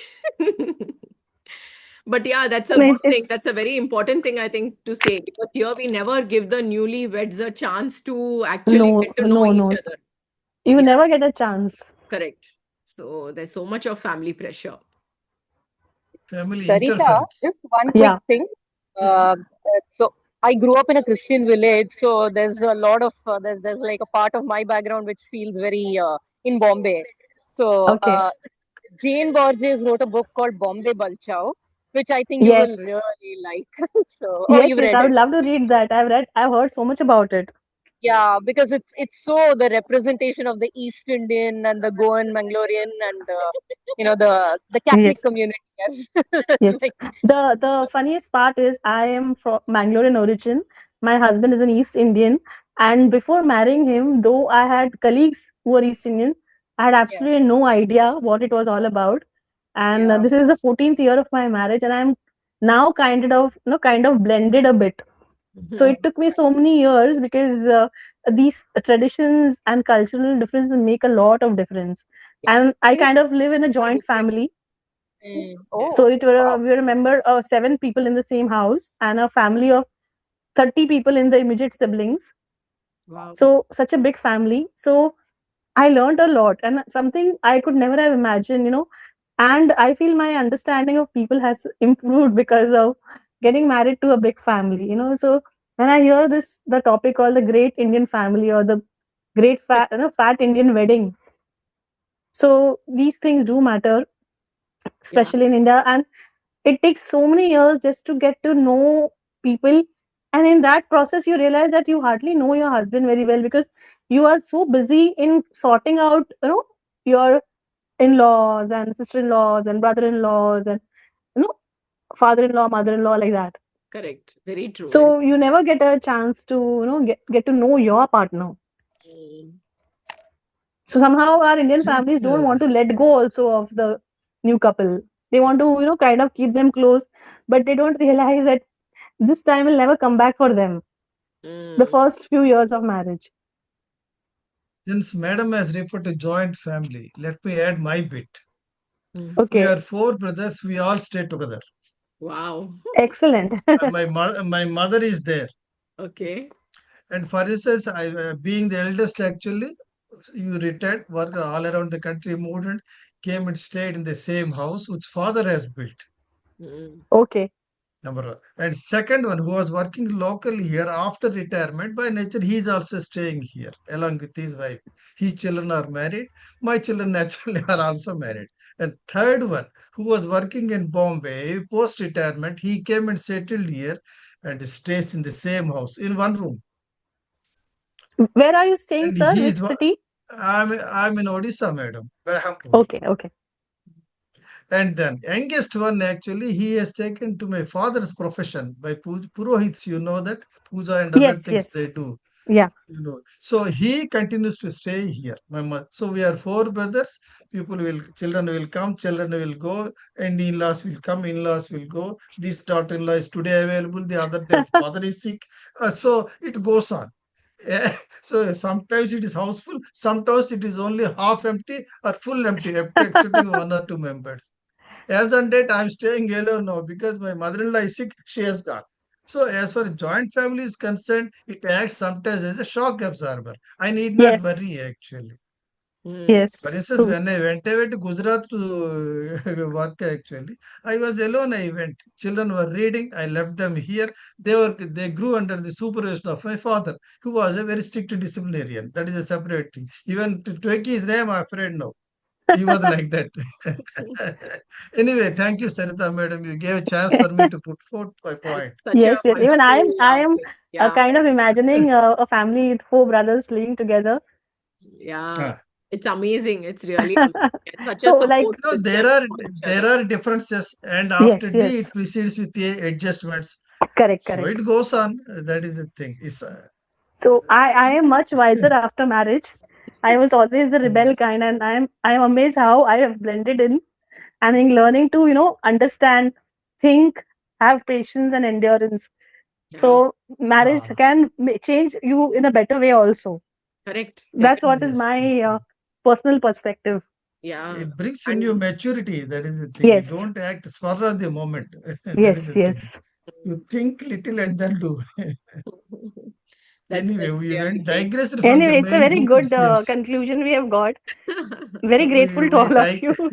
But yeah, that's a no, good thing. That's a it's very important thing, I think, to say, because here we never give the newlyweds a chance to actually no, get to know no, each no. other. You Yeah, never get a chance. correct. So there's so much of family pressure. Family Sarita, interference. just one quick Yeah. thing. Mm. So I grew up in a Christian village, so there's a lot of there's like a part of my background which feels very in Bombay. So Okay. Jane Borges wrote a book called Bombay Balchao, which I think you will Yes. really like. So, oh, Yes. you've Yes. read I would it. love to read that. I've heard so much about it. Yeah, because it's so the representation of the East Indian and the Goan Mangalorean and the Catholic Yes. community as Yes. like The funniest part is I am from Mangalorean origin. My husband is an East Indian, and before marrying him, though I had colleagues who were East Indian, I had yeah, absolutely no idea what it was all about. And yeah, this is the 14th year of my marriage, and I'm now kind of blended a bit. So Mhm. it took me so many years because these traditions and cultural differences make a lot of difference. Yeah. And I kind of live in a joint family, Yes. so oh wow, we remember 7 people in the same house and a family of 30 people in the immediate siblings. Wow. So such a big family. So I learned a lot and something I could never have imagined. And I feel my understanding of people has improved because of getting married to a big family. So when I hear the topic called the Great Indian Family or the Great Fat Indian Wedding, so these things do matter, Yeah. especially in India. And it takes so many years just to get to know people, and in that process you realize that you hardly know your husband very well because you are so busy in sorting out your in-laws and sister-in-laws and brother-in-laws and you know father-in-law, mother-in-law, like that. Correct. Very true. Very. So you never get a chance to get to know your partner. Mm. So somehow our Indian Since families don't want to let go also of the new couple. They want to kind of keep them close, but they don't realize that this time will never come back for them. The Mm. first few years of marriage. since Madam has referred to joint family, let me add my bit. Mm. We Okay, are four brothers. We all stay together. Wow. excellent. My mother is there, Okay. and for instance, I being the eldest actually, you retired, worked all around the country, moved and came and stayed in the same house which father has built. Mm. Okay, number one. And second one, who was working locally here after retirement, by nature, he is also staying here along with his wife. His children are married. My children naturally are also married. And third one, who was working in Bombay post retirement, he came and settled here and stays in the same house in one room. Where are you staying, And sir? he Which is, city? I'm in Odisha, madam, Berhampur. Okay, okay. And then youngest one, actually, he has taken to my father's profession by Purohits, you know that puja and other Yes, things yes. they do. Yeah. So he continues to stay here. My mother. So we are four brothers. Children will come, children will go, and in-laws will come, in-laws will go. This daughter-in-law is today available, the other day father is sick. So it goes on. So sometimes it is houseful, sometimes it is only half empty or full empty, excepting one or two members. As on date, I'm staying alone now because my mother-in-law is sick, she has gone. So as far as joint family is concerned, it acts sometimes as a shock absorber. I need not Yes, worry actually. Mm. For yes. instance, True. when I went away to Gujarat to work actually, I was alone. I went. Children were reading. I left them here. They grew under the supervision of my father, who was a very strict disciplinarian. That is a separate thing. Even to take his name, I'm afraid no. He was like that. Anyway, thank you, Sarita madam. You gave a chance for me to put forth my point. Such a Yes, yes. Even wonderful I am thing. Yeah. kind of imagining a family with four brothers living together. Yeah. Ah, It's amazing. It's really amazing. And such a So, like, support no, system for each there other. are differences, and after yes, D it yes. proceeds with the adjustments. Correct, So correct. it goes on. That is the thing. So I am much wiser after marriage. I was always the rebel kind, and I am amazed how I have blended in and in learning to, understand, think, have patience and endurance. Yeah. So marriage Ah, can change you in a better way also. Correct. That's what Definitely. is yes, my yes. personal perspective. Yeah. It brings in you And maturity. That is the thing. You Yes, don't act spur of the moment. That is yes, the thing. yes. You think little and then do. that's Anyway, we really went great. digressed from the Anyway, it's a main very book, it good seems. conclusion we have got. Very We grateful to we all of dig you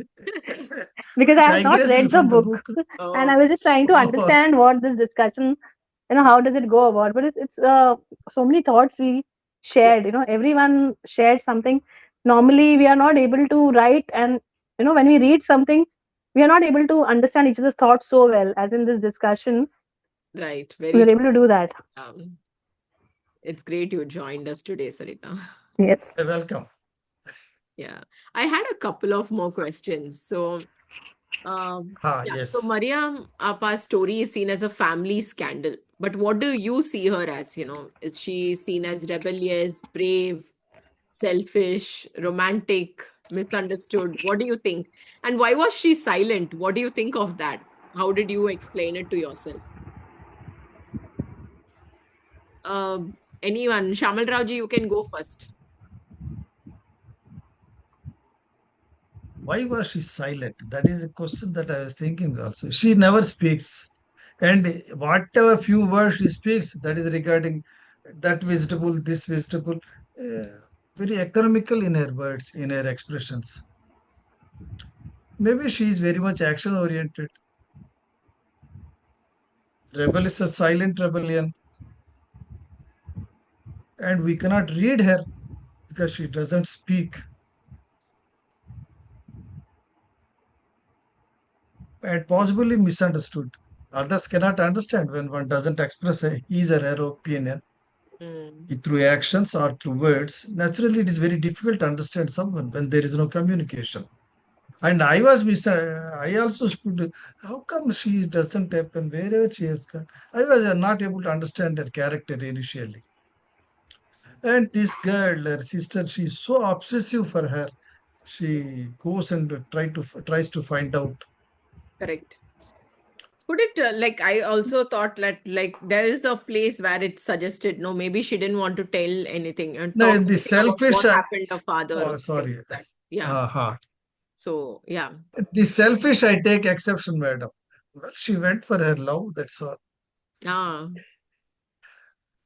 because I have not digressed read the from the book book. and Oh, I was just trying to Oh, understand what this discussion, how does it go about. But it's so many thoughts we yeah. shared. Everyone shared something. Normally, we are not able to write, and when we read something, we are not able to understand each other's thoughts so well as in this discussion. Right. We Very are true. able to do that. Um, it's great you joined us today, Sarita. Yes. welcome. Yeah. I had a couple of more questions. So, Ah, yeah. So, yes. Mariam Appa's story is seen as a family scandal. But what do you see her as? Is she seen as rebellious, brave, selfish, romantic, misunderstood? What do you think? And why was she silent? What do you think of that? How did you explain it to yourself? Anyone? Shamal Raoji, you can go first. Why was she silent? That is a question that I was thinking also. She never speaks. And whatever few words she speaks, that is regarding that vegetable, this vegetable, uh, very economical in her words, in her expressions. Maybe she is very much action oriented. Rebel is a silent rebellion, and we cannot read her because she doesn't speak, and possibly misunderstood. Others cannot understand when one doesn't express his or her opinion Mm, through actions or through words. Naturally, it is very difficult to understand someone when there is no communication. And I also stood, how come she doesn't happen wherever she has gone? I was not able to understand her character initially. And this girl, her sister, she's so obsessive for her. She goes and tries to find out. correct. Could it like I also thought that like there is a place where it suggested no, maybe she didn't want to tell anything and No, talk the anything about selfish, what happened to her father oh, or things sorry. like that. Yeah. Uh-huh. So yeah. The selfish, I take exception, madam. Well, she went for her love, that's all. Ah,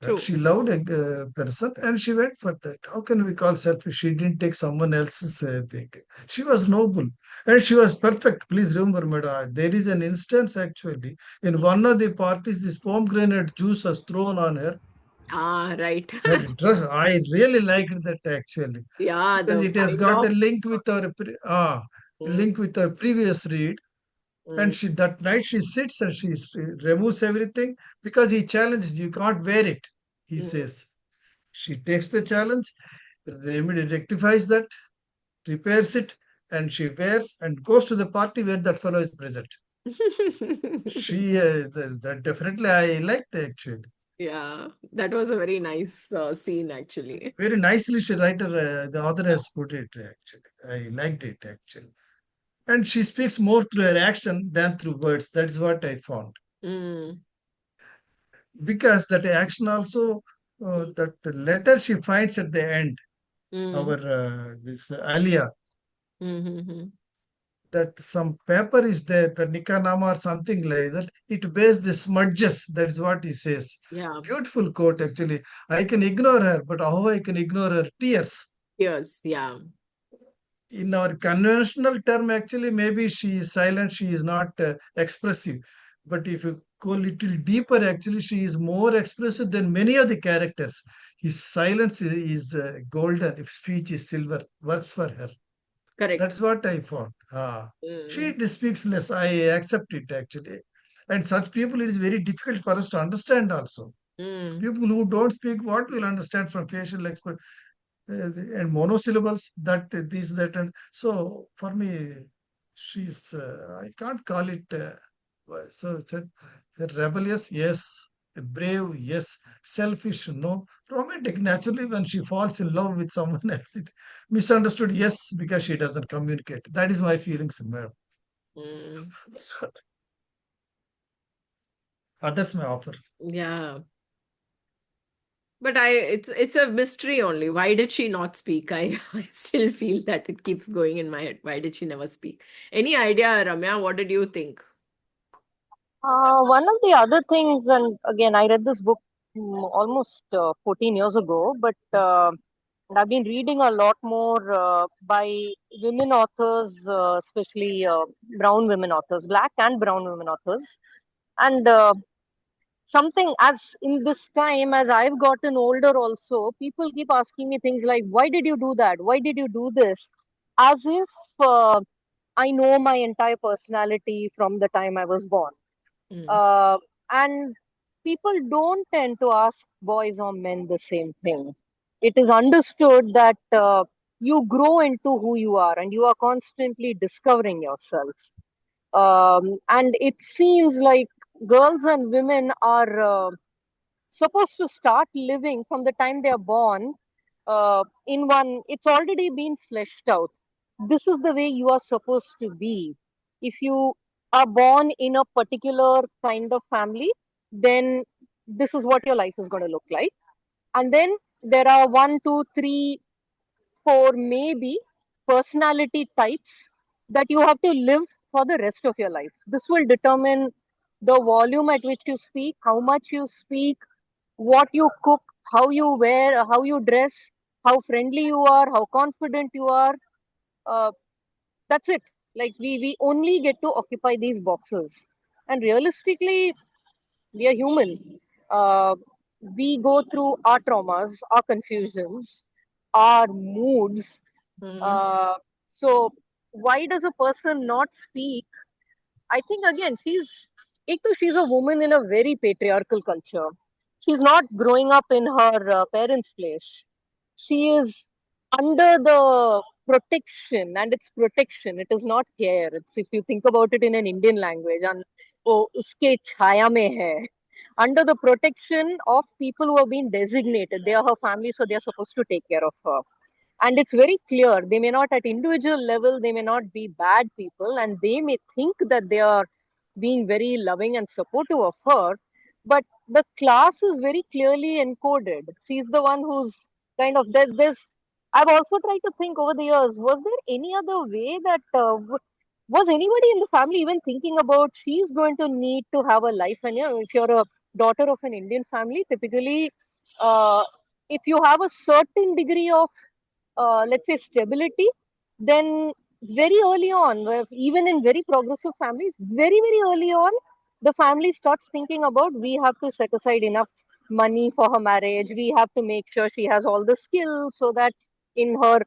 That True. she loved a person and she went for that. How can we call selfish? She didn't take someone else's thing. She was noble and she was perfect. Please remember, madam, there is an instance actually in one of the parties, this pomegranate juice was thrown on her. Ah, right. Her dress, I really liked that actually Yeah, because the it has kind got of. a Mm, link with our previous read. And mm, she that night she sits and removes everything because he challenges you can't wear it. He mm. says she takes the challenge, rectifies that, repairs it, and she wears and goes to the party where that fellow is present. She that definitely I liked actually. Yeah, that was a very nice scene, actually. Very nicely she writer the author has put it actually. I liked it actually. And she speaks more through her action than through words. That's what I found. Mm, Because that action also that letter she finds at the end, our mm, this Alia, mm-hmm. that some paper is there, the Nikanama or something like that. It bears the smudges. That's what he says. Yeah, Beautiful quote, actually. I can ignore her, but how I can ignore her tears? yes, yeah, In our conventional term, actually, maybe she is silent, she is not expressive. But if you go a little deeper, actually, she is more expressive than many of the characters. His silence is golden, if speech is silver, works for her. correct. That's what I found. She Mm, speaks less. I accept it actually. And such people, it is very difficult for us to understand also. mm, People who don't speak, what will understand from facial expression and monosyllables, that, this, that, and so for me, she's, I can't call it, so rebellious, yes. Brave, yes. Selfish, no. Romantic, naturally, when she falls in love with someone else. Misunderstood, yes, because she doesn't communicate. That is my feelings, madam. mm. Others may offer. Yeah. But it's a mystery only. Why did she not speak? I still feel that it keeps going in my head. Why did she never speak? Any idea, Ramya? What did you think? One of the other things, and again, I read this book almost 14 years ago, but and I've been reading a lot more by women authors, especially brown women authors, black and brown women authors. And something as in this time, as I've gotten older, also, people keep asking me things like, why did you do that? Why did you do this? As if I know my entire personality from the time I was born. Mm, Uh, and people don't tend to ask boys or men the same thing. It is understood that you grow into who you are and you are constantly discovering yourself. And it seems like girls and women are supposed to start living from the time they are born in one, it's already been fleshed out. This is the way you are supposed to be. If you are born in a particular kind of family, then this is what your life is going to look like. And then there are one, two, three, four, maybe personality types that you have to live for the rest of your life. This will determine the volume at which you speak, how much you speak, what you cook, how you wear, how you dress, how friendly you are, how confident you are. Uh, that's it. Like we only get to occupy these boxes. And realistically, we are human. Uh, we go through our traumas, our confusions, our moods. mm, Uh, so why does a person not speak? I think again, she's a woman in a very patriarchal culture. She's not growing up in her parents' place. She is under the protection, and it's protection. It is not care. It's if you think about it in an Indian language, and oh, uske chaya mein hai. Under the protection of people who have been designated, they are her family, so they are supposed to take care of her. And it's very clear they may not, at individual level, they may not be bad people, and they may think that they are being very loving and supportive of her, but the class is very clearly encoded. She's the one who's kind of there's I've also tried to think over the years, was there any other way that was anybody in the family even thinking about she's going to need to have a life? And if you're a daughter of an Indian family, typically uh, if you have a certain degree of, let's say, stability, then very early on, even in very progressive families, very, very early on, the family starts thinking about, we have to set aside enough money for her marriage. We have to make sure she has all the skills so that in her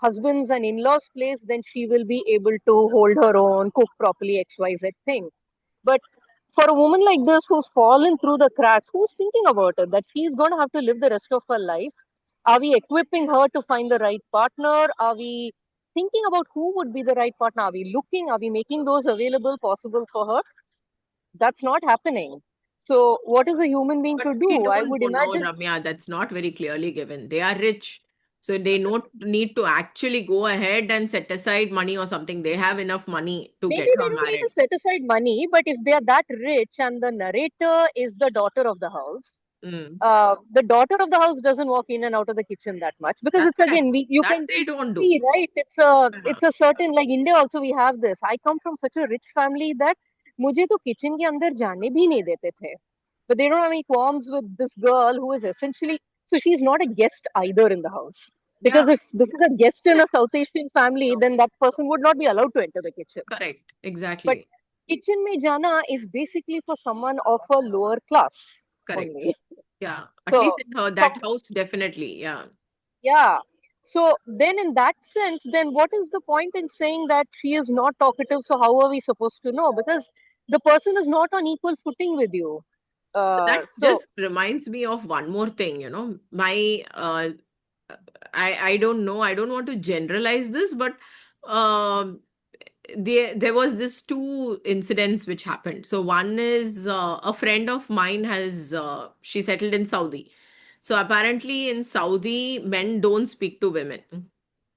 husband's and in-laws place, then she will be able to hold her own, cook properly, XYZ thing. But for a woman like this who's fallen through the cracks, who's thinking about it, that she's going to have to live the rest of her life? Are we equipping her to find the right partner? Are we thinking about who would be the right partner? Are we looking? Are we making those available possible for her? That's not happening. So, what is a human being But to we do? I don't would know, imagine Ramya. That's not very clearly given. They are rich. So they don't need to actually go ahead and set aside money or something. They have enough money to maybe get they her don't need to married. set aside money, but if they are that rich and the narrator is the daughter of the house, Mm. the daughter of the house doesn't walk in and out of the kitchen that much, because That's it's again, that's you that can they don't do. see, right, Yeah. it's a certain, like India also we have this. I come from such a rich family that मुझे तो kitchen के अंदर जाने भी नहीं देते थे, but they don't have any qualms with this girl who is essentially, so she's not a guest either in the house, Yeah. because if this is a guest in a Yes. South Asian family, No. then that person would not be allowed to enter the kitchen. Correct. But Exactly. kitchen mein jana is basically for someone of a lower class Correct. only. Yeah. At least So in her some, that house, definitely. Yeah. yeah. So then in that sense, then what is the point in saying that she is not talkative? So how are we supposed to know? Because the person is not on equal footing with you. So that So just reminds me of one more thing, my I don't know, I don't want to generalize this, but um there was this two incidents which happened. So one is a friend of mine has she settled in Saudi. So apparently in Saudi, men don't speak to women.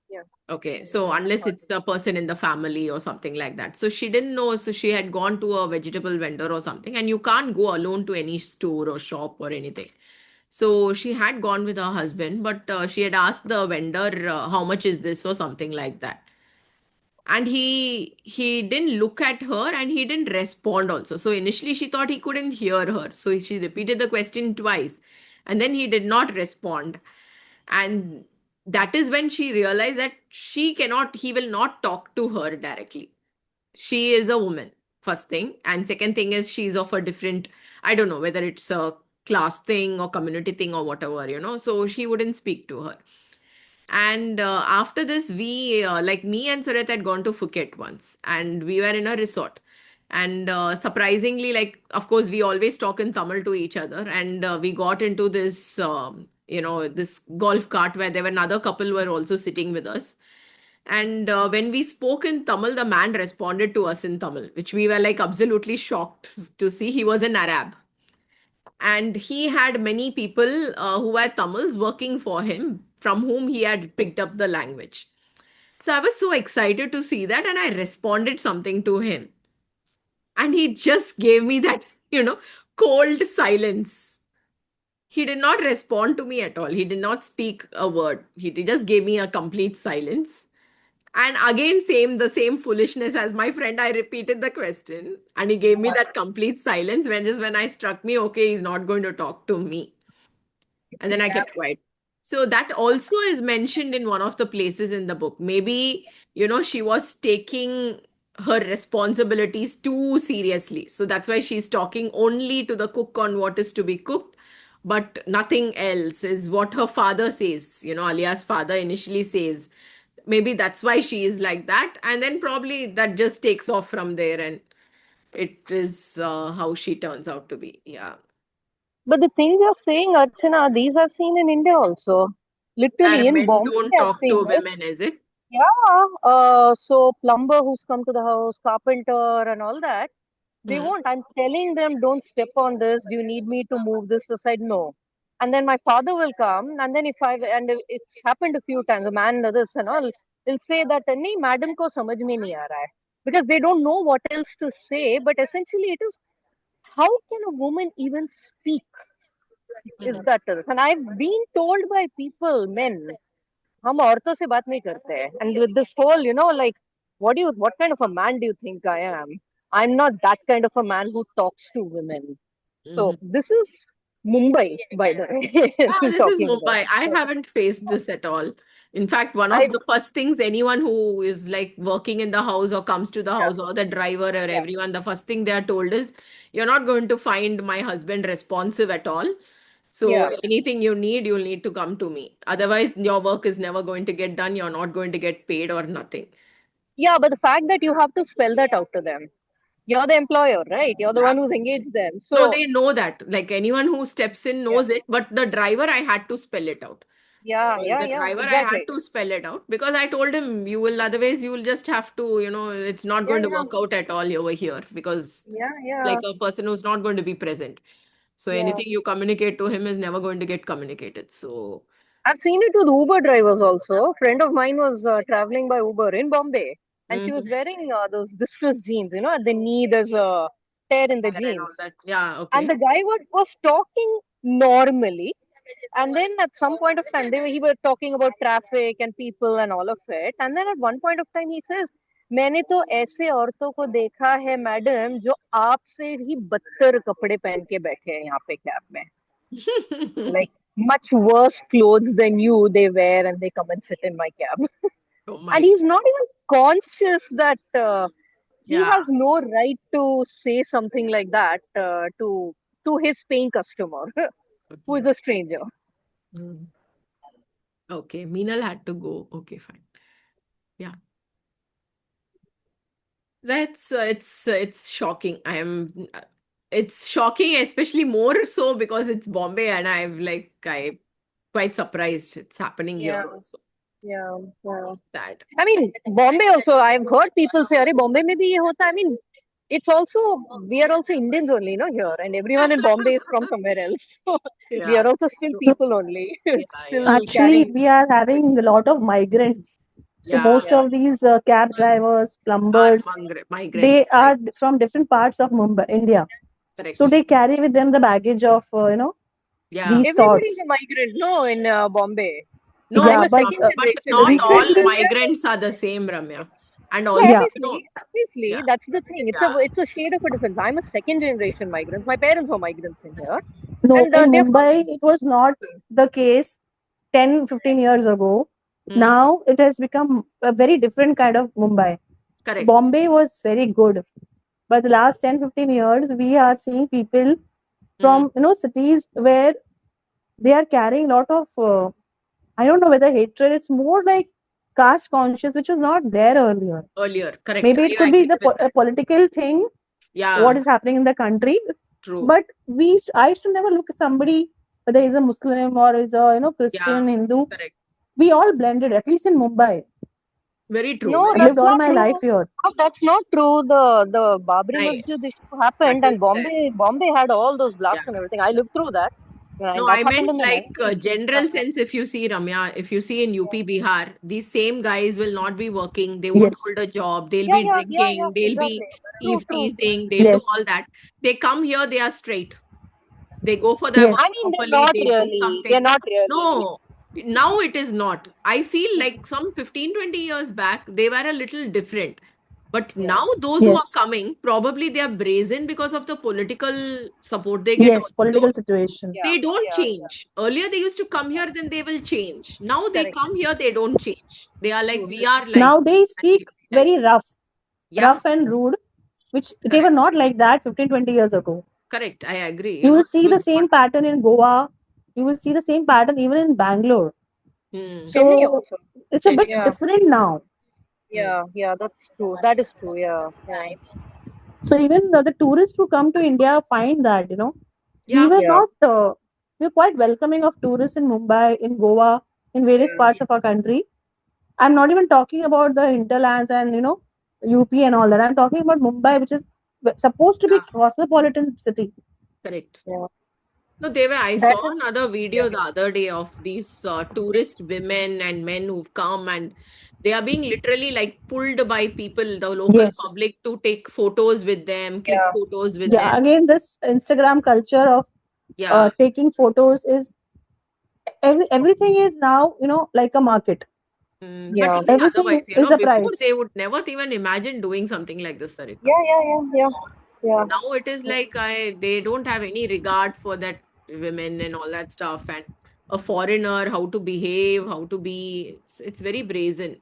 yeah, Okay, so I unless thought it's the person in the family or something like that. So she didn't know, so she had gone to a vegetable vendor or something, and you can't go alone to any store or shop or anything. So she had gone with her husband, but she had asked the vendor, how much is this or something like that. And he didn't look at her and he didn't respond also. So initially she thought he couldn't hear her. So she repeated the question twice, and then he did not respond. And that is when she realized that he will not talk to her directly. She is a woman, first thing. And second thing is she's of a different, I don't know whether it's a class thing or community thing or whatever. So he wouldn't speak to her. And after this, we, like me and Surat had gone to Phuket once, and we were in a resort. And surprisingly, like, of course, we always talk in Tamil to each other. And we got into this, this golf cart where there were another couple were also sitting with us. And when we spoke in Tamil, the man responded to us in Tamil, which we were like absolutely shocked to see. He was an Arab, and he had many people who were Tamils working for him, from whom he had picked up the language. So I was so excited to see that, and I responded something to him, and he just gave me that, cold silence. He did not respond to me at all. He did not speak a word. He just gave me a complete silence. And again, the same foolishness as my friend. I repeated the question, and he gave me that complete silence. When I struck me, okay, he's not going to talk to me. And then I yeah. kept quiet. So that also is mentioned in one of the places in the book. Maybe, she was taking her responsibilities too seriously. So that's why she's talking only to the cook on what is to be cooked, but nothing else is what her father says. Alia's father initially says. Maybe that's why she is like that. And then probably that just takes off from there, and it is how she turns out to be. Yeah. But the things you're saying, Archana, these I've seen in India also. Literally Where in men Bombay, don't I've talk seen to this. women, is it? Yeah. So plumber who's come to the house, carpenter, and all that. They Mm. won't. I'm telling them, don't step on this. Do you need me to move this aside? No. And then my father will come, and then and it's happened a few times, a man does this and all, will say that, nahi, madam ko samajh mein nahi aa raha hai. Because they don't know what else to say, but essentially it is, how can a woman even speak? Is Mm. that it? And I've been told by people, men, हम औरतों से बात नहीं करते हैं. And with this whole, like, what kind of a man do you think I am? I'm not that kind of a man who talks to women. So Mhm. this is Mumbai, by the way, Ah, this is talking about. Mumbai. I haven't faced this at all. In fact, one I of the first things anyone who is like working in the house or comes to the yeah, house or the driver or yeah, everyone, the first thing they are told is, you're not going to find my husband responsive at all. So yeah, anything you need, you'll need to come to me. Otherwise, your work is never going to get done. You're not going to get paid or nothing. yeah. But the fact that you have to spell that out to them, you're the employer, right? You're the Yeah. one who's engaged them. No, So they know that. Like anyone who steps in yeah, knows it, but the driver, I had to spell it out. yeah, Well, yeah, the yeah. driver, I had Exactly. to spell it out because I told him, you will, otherwise, you will just have to, it's not Yeah, going to yeah, work out at all over here because yeah, it's like yeah, a person who's not going to be present. So yeah. anything you communicate to him is never going to get communicated. So, I've seen it with Uber drivers also. A friend of mine was traveling by Uber in Bombay, and she was mhm. wearing those distressed jeans. You know, at the knee there's a tear in the And all jeans. that. Yeah, And okay. the guy was talking normally, and then at some point of time, he were talking about traffic and people and all of it. And then at one point of time, he says, मैंने तो ऐसे औरतों को देखा है madam जो आपसे भी बदतर कपड़े पहन के बैठे हैं यहाँ पे कैब में, like much worse clothes than you they wear, and they come and sit in my cab. Oh And my, he's not even conscious that he yeah. has no right to say something like that to his paying customer, who is Yeah. a stranger. Mm. Okay. Meenal had to go. Okay, fine. Yeah. It's shocking. It's shocking, especially more so because it's Bombay and I quite surprised it's happening here Yeah, also. yeah, yeah. That. I mean, Bombay also, I've heard people say, "Arey, Bombay mein bhi ye hota." I mean, it's also, we are also Indians only, you know, here, and everyone in Bombay is from somewhere else. So we Yeah, are also that's still true. people only, Yeah, yeah, still Actually, carrying. we are having a lot of migrants. So yeah. most Yeah, of these cab drivers, Are plumbers, migrants, they are right? from different parts of Mumbai, India. So Correct. they carry with them the baggage of Yeah. these everybody is thoughts. a migrant, no, in Bombay. I'm Yeah, No, a but second but generation not all migrant. recently, migrants are the same, Ramya. And No, also, yeah, obviously, yeah, that's the thing. It's a yeah. it's a shade of a difference. I'm a second generation migrant. My parents were migrants in here, no, and in they're first Mumbai, it was not people. the case 10, 15 years ago. Hmm. Now it has become a very different kind of Mumbai. Correct. Bombay was very good, but the last 10, 15 years, we are seeing people Hmm. from cities where they are carrying a lot of I don't know whether hatred. It's more like caste conscious, which was not there earlier. Earlier, correct. Maybe it I could be agree the with a that. political thing, what Yeah, is happening in the country. true. But I used to never look at somebody whether he's a Muslim or is a Yeah, Christian, Hindu. correct. We all blended, at least in Mumbai. Very true. No, Very I've lived that's true. all not my true. life here. No, that's not true. The Babri I, Masjid issue that happened, is and there. Bombay had all those Yeah. blasts and everything. I lived through that, No, and that I happened meant in the like 90s. general sense. If you see Ramya, if you see in UP, Bihar, these same guys will not be working. They won't Yes, hold a job. They'll Yeah, be yeah, yeah, yeah. drinking. They'll be Exactly. True, eve true, true. teasing. They'll do all yes, that. They come here, they are straight. They go for their I work yes, mean, they're properly. not They do really. They're something. not really. No, now it is not. I feel like some 15, 20 years back, they were a little different. But Yeah, now those who are yes, coming, probably they are brazen because of the political support they get yes. also. Political situation. yeah, They don't yeah, change. Earlier they used to come here, then they will change. Now they correct. come here, they don't change. They are like, True. we are like, Now they and we speak will tell very you. Yeah, rough and rude, which they were correct. not like that 15, 20 years ago. Correct. I agree. You will It see was the not. same pattern in Goa. You will see the same pattern even in Bangalore. Hmm. Chennai So also. it's a bit Chennai Yeah, also. different now. Hmm. yeah, that's true. That is true. Yeah, yeah, So even the tourists who come to India find that we Yeah. were yeah, not we were quite welcoming of tourists in Mumbai, in Goa, in various yeah. parts of our country. I'm not even talking about the hinterlands and UP and all that. I'm talking about Mumbai, which is supposed to be Yeah. cosmopolitan city. Correct. Yeah. No, they were. I That saw is, another yeah, video the other day of these tourist women and men who've come and they are being literally like pulled by people, the local Yes. public, to take photos with them, click yeah, photos with them. Yeah. Again, this Instagram culture of Yeah. taking photos is everything is now like a market. But yeah, even otherwise, Everything is a before price. they would never even imagine doing something like this, Sarika. yeah, yeah, yeah, yeah, yeah. Now it is like they don't have any regard for that. women and all that stuff, and a foreigner, how to behave, how to be. It's very brazen.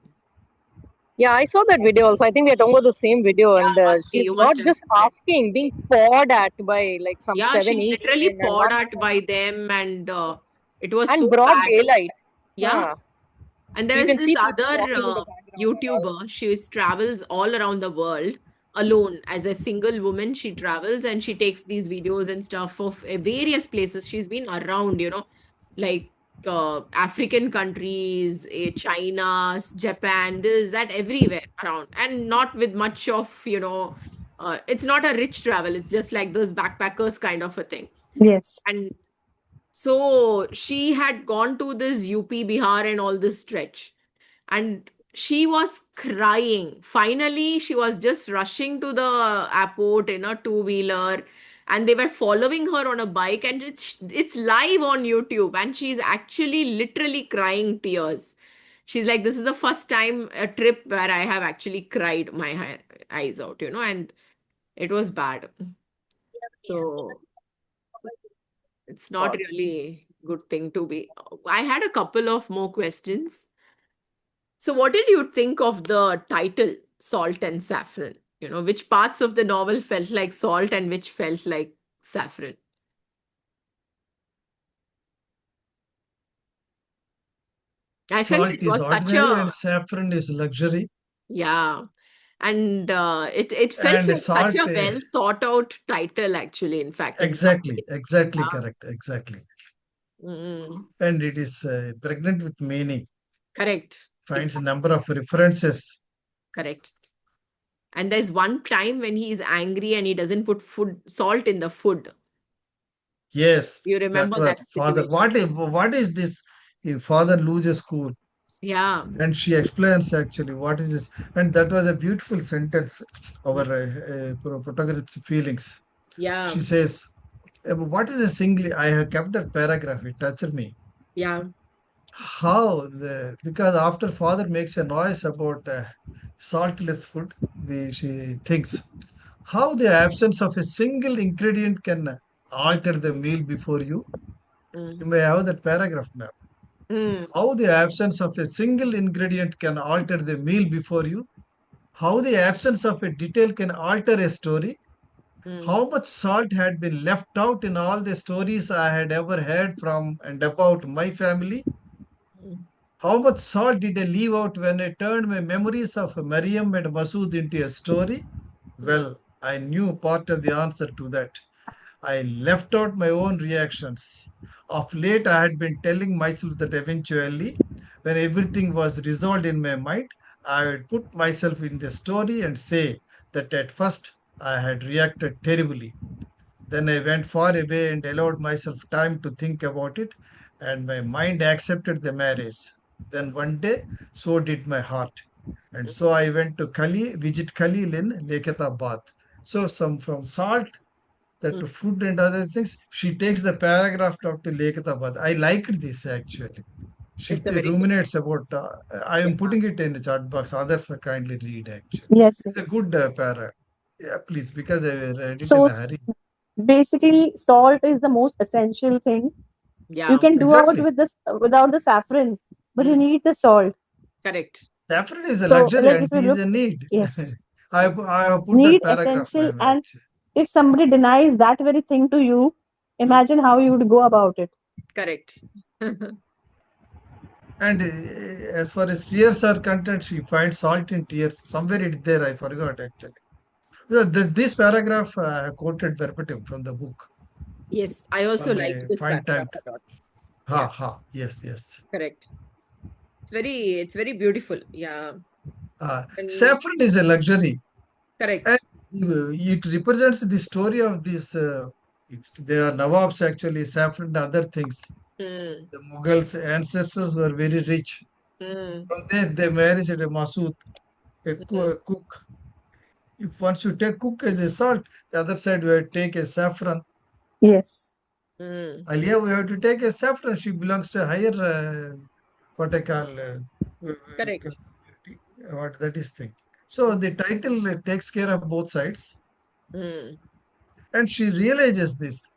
Yeah, I saw that video also. I think we are talking about the same video, and Yeah, must be. she's You not must have just seen it. asking, being pawed at by like some Yeah, seven, she's eight literally men, and pawed one at by them, and it was and so broad bad. daylight. Yeah. Huh. And You there's can this see people other walking in the background and all. YouTuber. She travels all around the world alone. As a single woman, she travels and she takes these videos and stuff of various places. She's been around, like African countries, China, Japan, this, that, everywhere around. And not with much of, it's not a rich travel. It's just like those backpackers kind of a thing. Yes. And so she had gone to this UP, Bihar, and all this stretch. And she was crying. Finally, she was just rushing to the airport in a two-wheeler, and they were following her on a bike, and it's live on YouTube, and she's actually literally crying tears. She's like, "This is the first time a trip where I have actually cried my eyes out, and it was bad. So it's not God. really good thing to be. I had a couple of more questions. So what did you think of the title Salt and Saffron? Which parts of the novel felt like salt and which felt like saffron? I felt Salt it is was such ordinary a, and saffron is luxury. yeah, and it felt And like such salt, a well thought out title actually, in fact, in some exactly, ways. exactly Yeah. correct, exactly. Mm, And it is pregnant with meaning, correct. finds a Exactly. number of references. Correct. And there's one time when he is angry and he doesn't put salt in the food. Yes, You that remember was that father. situation? What is this? If father loses school, Yeah. and she explains actually what is this, and that was a beautiful sentence. Our Mm, protagonist's feelings. yeah. She says, "What is a single?" I have kept that paragraph. It touched me. Yeah. How because after father makes a noise about saltless food, she thinks how the absence of a single ingredient can alter the meal before you. Mm, You may have that paragraph, ma'am. mm, How the absence of a single ingredient can alter the meal before you. How the absence of a detail can alter a story. mm, How much salt had been left out in all the stories I had ever heard from and about my family. mm, How much salt did I leave out when I turned my memories of Mariam and Masood into a story? mm, Well, I knew part of the answer to that. I left out my own reactions. Of late, I had been telling myself that eventually, when everything was resolved in my mind, I would put myself in the story and say that at first I had reacted terribly. Then I went far away and allowed myself time to think about it, and my mind accepted the marriage. Then one day, so did my heart. And so I went to visit Khalil in Lekatabad. So some from salt, that mm. to food and other things, she takes the paragraph up to Lekatabad. I liked this actually. She It's a very good. ruminates about, I Yeah. am putting it in the chat box. Others may kindly read actually. Yes, It's a yes. good para. Yeah, please, because I read it in So a hurry. basically, salt is the most essential thing. You Yeah. can do out Exactly. with this without the saffron, but you Mm, need the salt. correct. Saffron is a So, luxury like, and if you is look, a need. yes, I have put that need paragraph, essential, ma'am, and actually. if somebody denies that very thing to you, Mm, imagine how you would go about it. correct. And as far as tears are concerned, she finds salt in tears. Somewhere it's there, I forgot actually. This paragraph I quoted verbatim from the book. Yes, I also Some like may this find time paragraph to. a lot. Ha Yeah, ha. Yes, yes. correct. It's very beautiful. Yeah. And Saffron is a luxury, and correct. it represents the story of this. They are Nawabs actually, saffron and other things. Mm, The Mughals' ancestors were very rich. mm, From there, they married a Masood, a cook. If once you take cook as a salt, the other side we take a saffron. Yes. mm, Alia, we have to take a saffron. She belongs to higher, what I call, correct. what that is thing. So the title takes care of both sides, Mm, and she realizes this.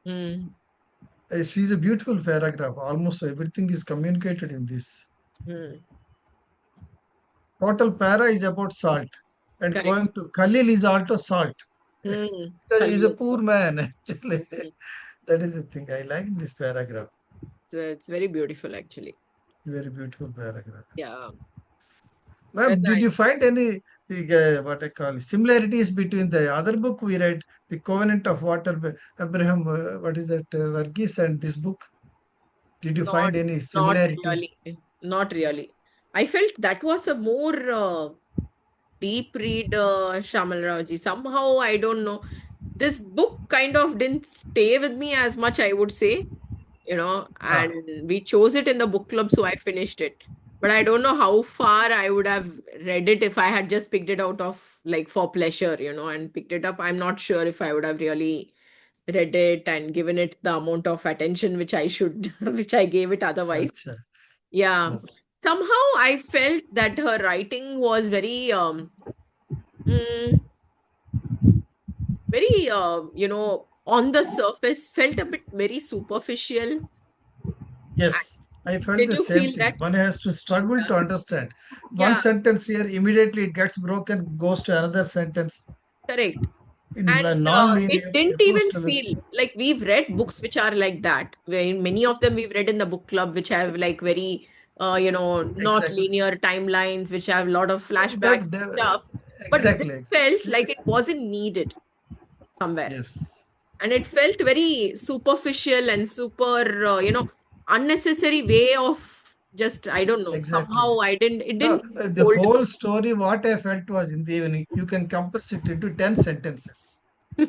mm, She's a beautiful paragraph. Almost everything is communicated in this. Hmm. Total para is about salt. And Correct. going to Khalil is also salt. Hmm. He's a Khalil. poor man, actually. Hmm. That is the thing. I like this paragraph. It's very beautiful, actually. Very beautiful paragraph. Yeah. When Ma'am, did I you find any what I call similarities between the other book we read, The Covenant of Water, by Abraham, what is that, Varghese, and this book? Did you not find any not similarities? really, not really. I felt that was a more deep read, Shamal Raoji. Somehow, I don't know. This book kind of didn't stay with me as much, I would say, and Ah, we chose it in the book club, so I finished it. But I don't know how far I would have read it if I had just picked it out of like for pleasure, and picked it up. I'm not sure if I would have really read it and given it the amount of attention which I should, which I gave it otherwise. acha. Yeah. Okay. Somehow I felt that her writing was very mm, very on the surface, felt a bit very superficial. Yes, I felt Did the you same feel thing. that? One has to struggle Yeah. to understand. One Yeah, sentence here, immediately it gets broken, goes to another sentence correct. in And a it non-linear, didn't even epostolar. feel like we've read books which are like that. Where many of them we've read in the book club, which have like very, not Exactly. linear timelines, which have a lot of flashbacks That, stuff. But this exactly, felt exactly. like it wasn't needed somewhere. Yes, And it felt very superficial and super, unnecessary way of just, I don't know, exactly. somehow it No, didn't the hold whole story, what I felt was in the evening, you can compress it into 10 sentences. me.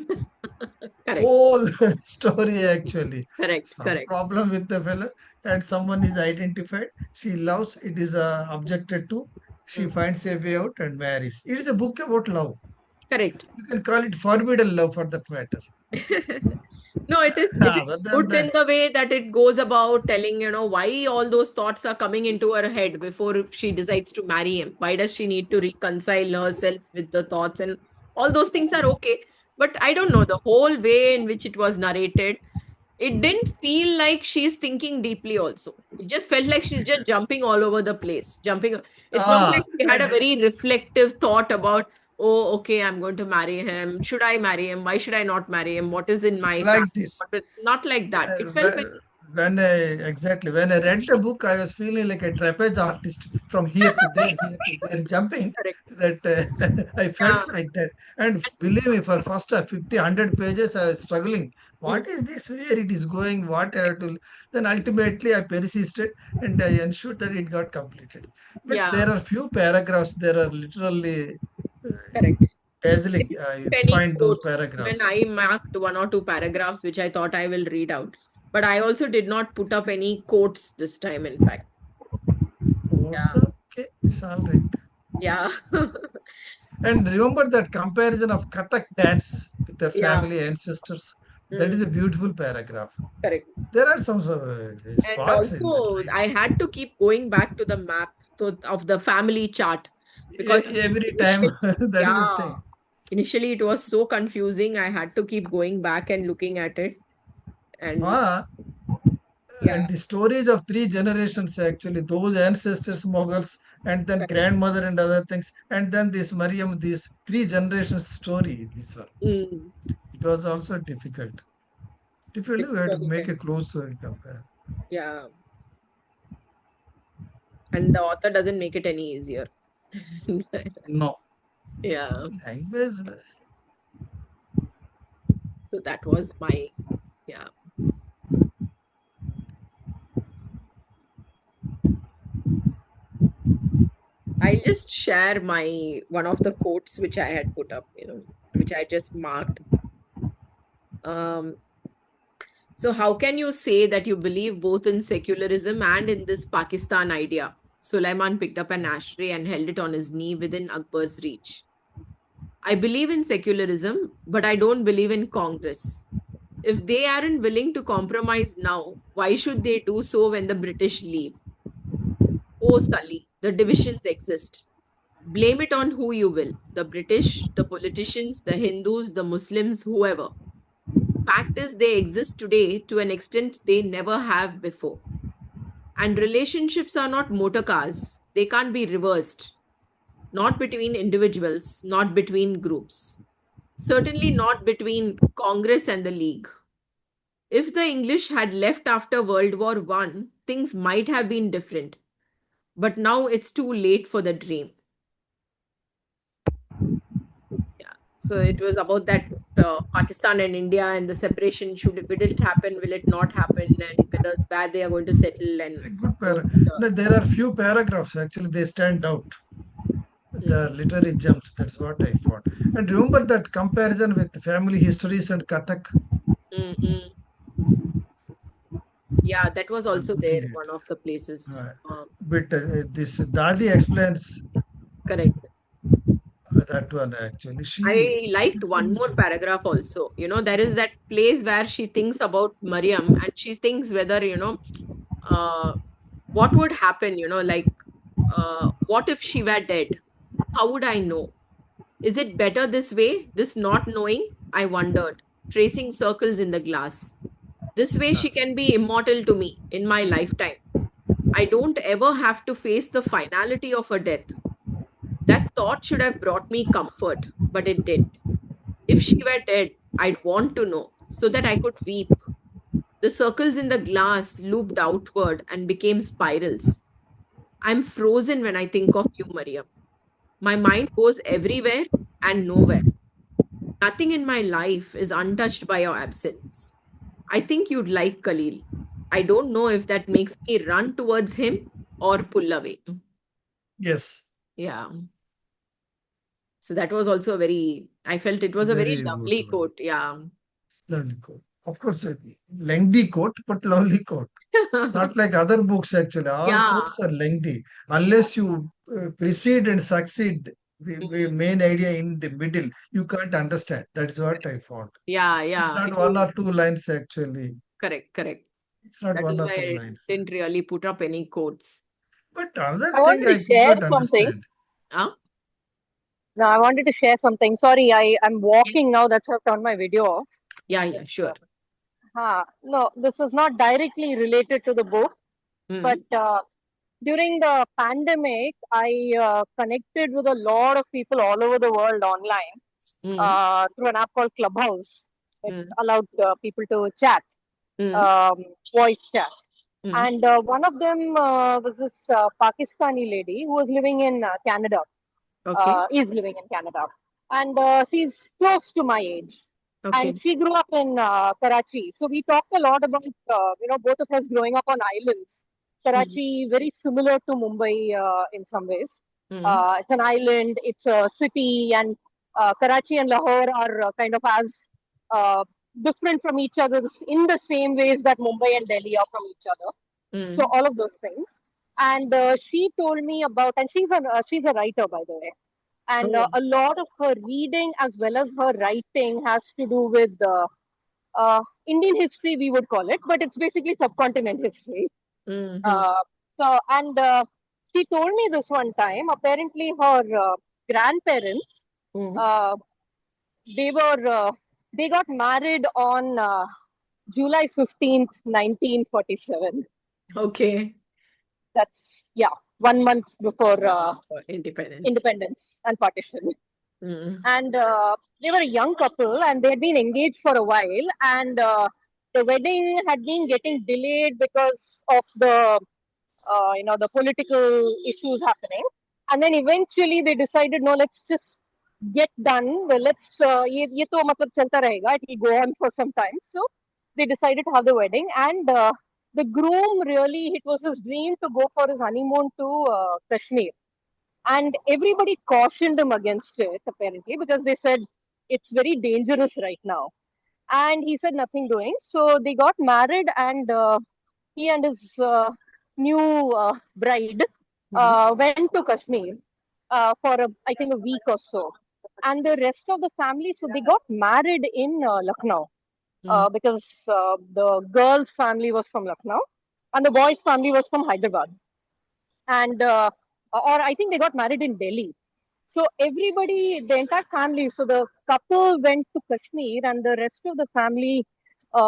Correct, Whole story, actually. correct, Some correct. problem with the fellow, and someone is identified. She loves, it is objected to. She Mm. finds a way out and marries. It is a book about love. Correct. You can call it forbidden love for that matter. No, it is Other than good that, in the way that it goes about telling, why all those thoughts are coming into her head before she decides to marry him. Why does she need to reconcile herself with the thoughts? And all those things are okay. But I don't know, the whole way in which it was narrated, it didn't feel like she's thinking deeply also. It just felt like she's just jumping all over the place. Jumping. It's not like she had a and very reflective thought about, oh, okay, I'm going to marry him. Should I marry him? Why should I not marry him? What is in my family? like this. Not like that. It felt very When I exactly when I read the book, I was feeling like a trapeze artist from here to there, jumping. correct. That I felt Yeah. like that. And believe me, for first 50, 100 pages, I was struggling. Mm. What is this? Where it is going? What I have to? Then ultimately, I persisted and I ensured that it got completed. But Yeah. there are few paragraphs. There are literally uh, Correct. dazzling. Didn't You put any find those quotes. Even paragraphs. I marked one or two paragraphs which I thought I will read out. But I also did not put up any quotes this time, in fact. Yeah. Also, okay, it's all right. Yeah. And remember that comparison of Kathak dance with the Yeah. family ancestors. That Mm, is a beautiful paragraph. correct. There are some And sparks in that, also, right? I had to keep going back to the map of the family chart because Every time, initially, that is the yeah, thing. initially it was so confusing. I had to keep going back and looking at it. And Ah, yeah, and the stories of three generations, actually, those ancestors, Mughals, and then correct. grandmother and other things, and then this Mariam, this three generations story. This one, Mm, it was also difficult. Difficult, it's we had to very, make very, a close compare. yeah. And the author doesn't make it any easier. No, Yeah. language. So that was my, yeah. I'll just share my one of the quotes which I had put up, which I just marked. Um, so how can you say that you believe both in secularism and in this Pakistan idea? Sulaiman picked up an ashtray and held it on his knee within Akbar's reach. I believe in secularism, but I don't believe in Congress. If they aren't willing to compromise now, why should they do so when the British leave? Oh, Sully, the divisions exist. Blame it on who you will, the British, the politicians, the Hindus, the Muslims, whoever. Fact is, they exist today to an extent they never have before. And relationships are not motor cars, they can't be reversed. Not between individuals, not between groups. Certainly not between Congress and the League. If the English had left after World War One, things might have been different. But now it's too late for the dream. Yeah. So it was about that Pakistan and India and the separation. Will it happen? Will it not happen? And where they are going to settle and A good don't. No, there are few paragraphs actually they stand out. They Mm, are literary gems. That's what I found. And remember that comparison with family histories and Kathak. mm, mm. Yeah, that was I'm also putting there, it. one of the places. But this Dadi explains Correct. that one actually. She I liked one more paragraph also. There is that place where she thinks about Mariam and she thinks whether, uh, what would happen, like, what if she were dead? How would I know? Is it better this way, this not knowing? I wondered, tracing circles in the glass. This way, she yes, can be immortal to me in my lifetime. I don't ever have to face the finality of her death. That thought should have brought me comfort, but it didn't. If she were dead, I'd want to know so that I could weep. The circles in the glass looped outward and became spirals. I'm frozen when I think of you, Mariam. My mind goes everywhere and nowhere. Nothing in my life is untouched by your absence. I think you'd like Khalil. I don't know if that makes me run towards him or pull away. yes, Yeah. So that was also I felt it was a very very good lovely one. quote. Yeah. Lovely quote. Of course, a lengthy quote, but lovely quote. Not like other books, actually. All Yeah. quotes are lengthy. Unless you precede and succeed the Mhm. main idea in the middle, you can't understand. That is what I found. Yeah, It's yeah. not one or two lines, actually. Correct, correct. It's not That one is or why two I lines. didn't really put up any quotes. But another I thing wanted I to could share not something. understand. Huh? No, I wanted to share something. Sorry, I'm walking Yes. now. That's why I've turned my video off. Yeah, But, yeah, sure. no, this is not directly related to the book. But Mm, during the pandemic, I connected with a lot of people all over the world online mm, through an app called Clubhouse. It mm, allowed people to chat, mm, um, voice chat. mm. And one of them was this Pakistani lady who was living in Canada, Okay, is living in Canada. And she's close to my age. And okay. she grew up in Karachi. So we talked a lot about, both of us growing up on islands. Mm, Karachi, very similar to Mumbai in some ways. mm, It's an island, it's a city, and Karachi and Lahore are kind of as uh, different from each other in the same ways that Mumbai and Delhi are from each other. So mm. all of those things. And she told me about, and she's a writer, by the way, and Oh. a lot of her reading as well as her writing has to do with Indian history, we would call it, but it's basically subcontinent history. Mm-hmm. Uh, and she told me this one time. Apparently, her grandparents Mm. uh, they were they got married on July 15th, 1947. Okay. That's, yeah, 1 month before Independence. independence and partition. Mm. And they were a young couple and they had been engaged for a while, and the wedding had been getting delayed because of the political issues happening. And then eventually they decided, no, let's just get done. Well, let's ye to matlab chalta rahega, it will go on for some time. So they decided to have the wedding, and the groom, really, it was his dream to go for his honeymoon to Kashmir, and everybody cautioned him against it, apparently, because they said it's very dangerous right now. And he said nothing doing. So they got married, and he and his new bride Mm. went to Kashmir for, I think, a week or so. And the rest of the family, so they got married in Lucknow Mm. because the girl's family was from Lucknow and the boy's family was from Hyderabad. And or I think they got married in Delhi. So everybody, the entire family, so the couple went to Kashmir and the rest of the family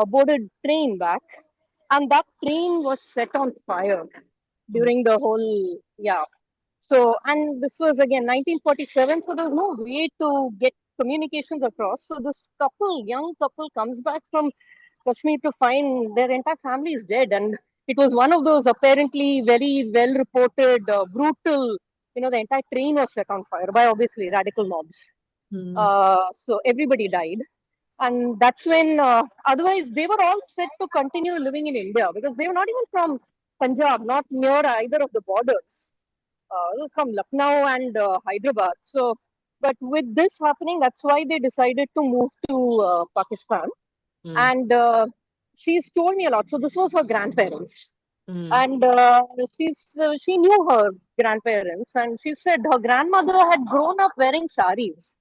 boarded train back. And that train was set on fire Oh. during the whole, yeah. So, and this was again 1947, so there was no way to get communications across. So this couple, young couple, comes back from Kashmir to find their entire family is dead. And it was one of those apparently very well reported, brutal, the entire train was set on fire by obviously radical mobs. Hmm. So everybody died. And that's when, otherwise, they were all set to continue living in India because they were not even from Punjab, not near either of the borders, from Lucknow and Hyderabad. So, but with this happening, that's why they decided to move to Pakistan. Hmm. And she's told me a lot. So this was her grandparents, Hmm. and she knew her grandparents, and she said her grandmother had grown up wearing saris.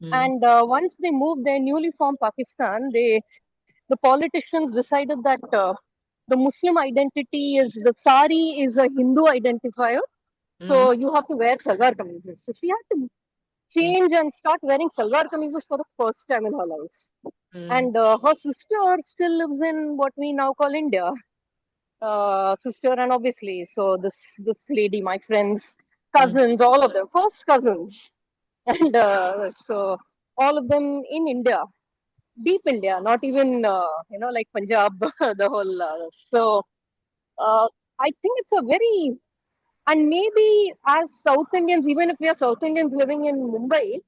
Hmm. And once they moved their newly formed Pakistan, the politicians decided that the Muslim identity is the sari is a Hindu identifier, Hmm. so you have to wear salwar kameezes. So she had to Hmm. change and start wearing salwar kameezes for the first time in her life. Hmm. And her sister still lives in what we now call India. Sister and obviously, so this lady, my friends, Hmm. cousins, all of them, first cousins, and so all of them in India, deep India, not even like Punjab, the whole. So uh, I think it's a very and maybe as South Indians, even if we are South Indians living in Mumbai,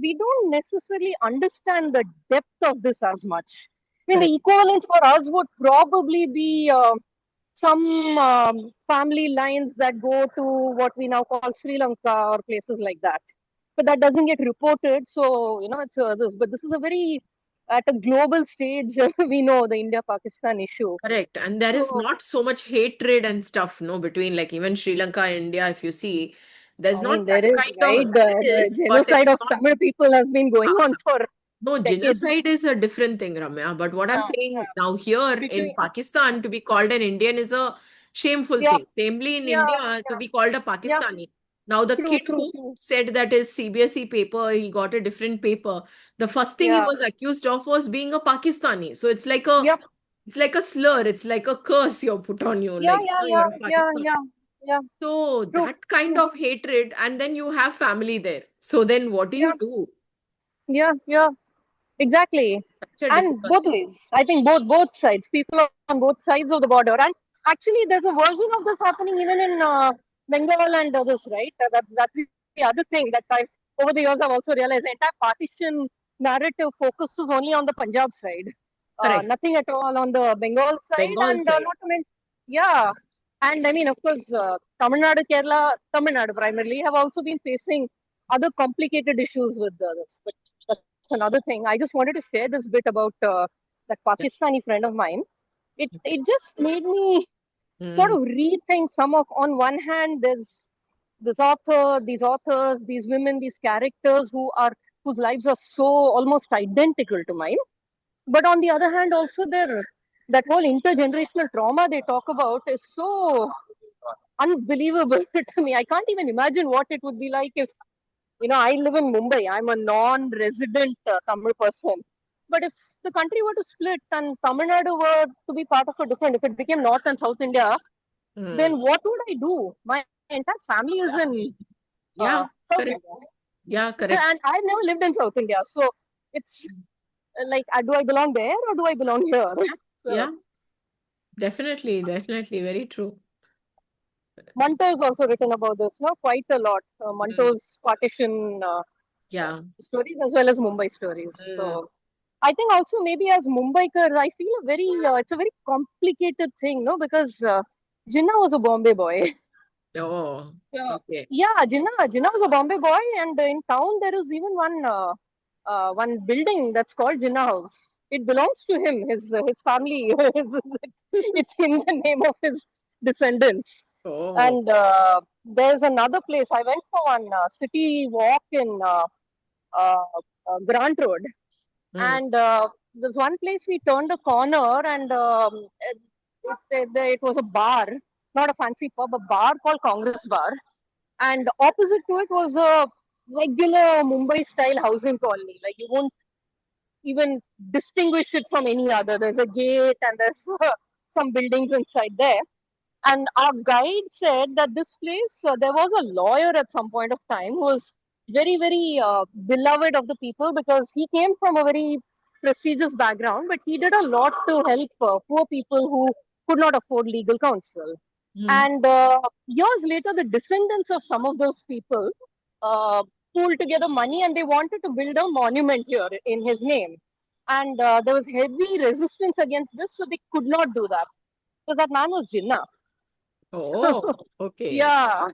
we don't necessarily understand the depth of this as much. I mean, Correct. the equivalent for us would probably be some family lines that go to what we now call Sri Lanka or places like that. But that doesn't get reported. So, it's this. But this is a very, at a global stage, we know the India Pakistan issue. Correct. And there is So, not so much hatred and stuff, no, between like even Sri Lanka and India, if you see, there's I not mean, that there is, kind of, right? there The is, but genocide it's of not. Tamil people has been going on for No, decades. genocide is a different thing, Ramya. But what I'm Yeah, saying yeah. now here in Between, Pakistan, to be called an Indian is a shameful yeah, thing. Namely, in yeah, India, to yeah, be called a yeah. Pakistani. Now, the True, kid true, who true. said that his CBSE paper, he got a different paper. The first thing he Yeah, was accused of was being a Pakistani. So yep. it's like a slur. It's like a curse you're put on you. Yeah, Like, yeah, oh, yeah, you're a yeah, Pakistani. yeah, yeah. So True, that kind true. of hatred, and then you have family there. So then what do Yeah, you do? yeah, yeah. Exactly. Such a And difficult both thing. ways. I think both sides, people on both sides of the border. And actually, there's a version of this happening even in Bengal and others, right? That's the other thing that I, over the years, I've also realized the entire partition narrative focuses only on the Punjab side, Correct. nothing at all on the Bengal side, Bengal and side. not to mention, yeah. And I mean, of course, Tamil Nadu, Kerala, Tamil Nadu primarily have also been facing other complicated issues with this. But that's another thing. I just wanted to share this bit about that Yeah. Pakistani friend of mine. It just made me sort Mm. of rethink some of. On one hand, there's this author, these authors, these women, these characters whose lives are so almost identical to mine. But on the other hand, also that whole intergenerational trauma they talk about is so unbelievable to me. I can't even imagine what it would be like if I live in Mumbai. I'm a non-resident Tamil person. But if the country were to split and Tamil Nadu were to be part of a different, if it became North and South India, Mm. then what would I do? My entire family is in Yeah, South India, correct. Yeah, and correct. I've never lived in South India. So it's like, do I belong there or do I belong here? Yeah, So yeah, definitely, definitely. Very true. Manto's also written about this, quite a lot. Mm. Manto's partition Yeah. stories as well as Mumbai stories. Mm. So I think also maybe as Mumbaikars, I feel it's a very complicated thing, no? Because Jinnah was a Bombay boy. Oh, So, okay. yeah, Jinnah was a Bombay boy, and in town there is even one building that's called Jinnah House. It belongs to him, his family. It's in the name of his descendants. Oh. And there's another place. I went for one city walk in uh, Grant Road, Mm. and there's one place we turned a corner, and it was a bar, not a fancy pub, a bar called Congress Bar, and opposite to it was a regular Mumbai style housing colony. Like you won't even distinguish it from any other. There's a gate and there's some buildings inside there. And our guide said that this place, there was a lawyer at some point of time who was very, very beloved of the people because he came from a very prestigious background, but he did a lot to help poor people who could not afford legal counsel. Hmm. And years later, the descendants of some of those people uh, pooled together money and they wanted to build a monument here in his name. And there was heavy resistance against this, so they could not do that because that man was Jinnah. Oh, okay. Yeah,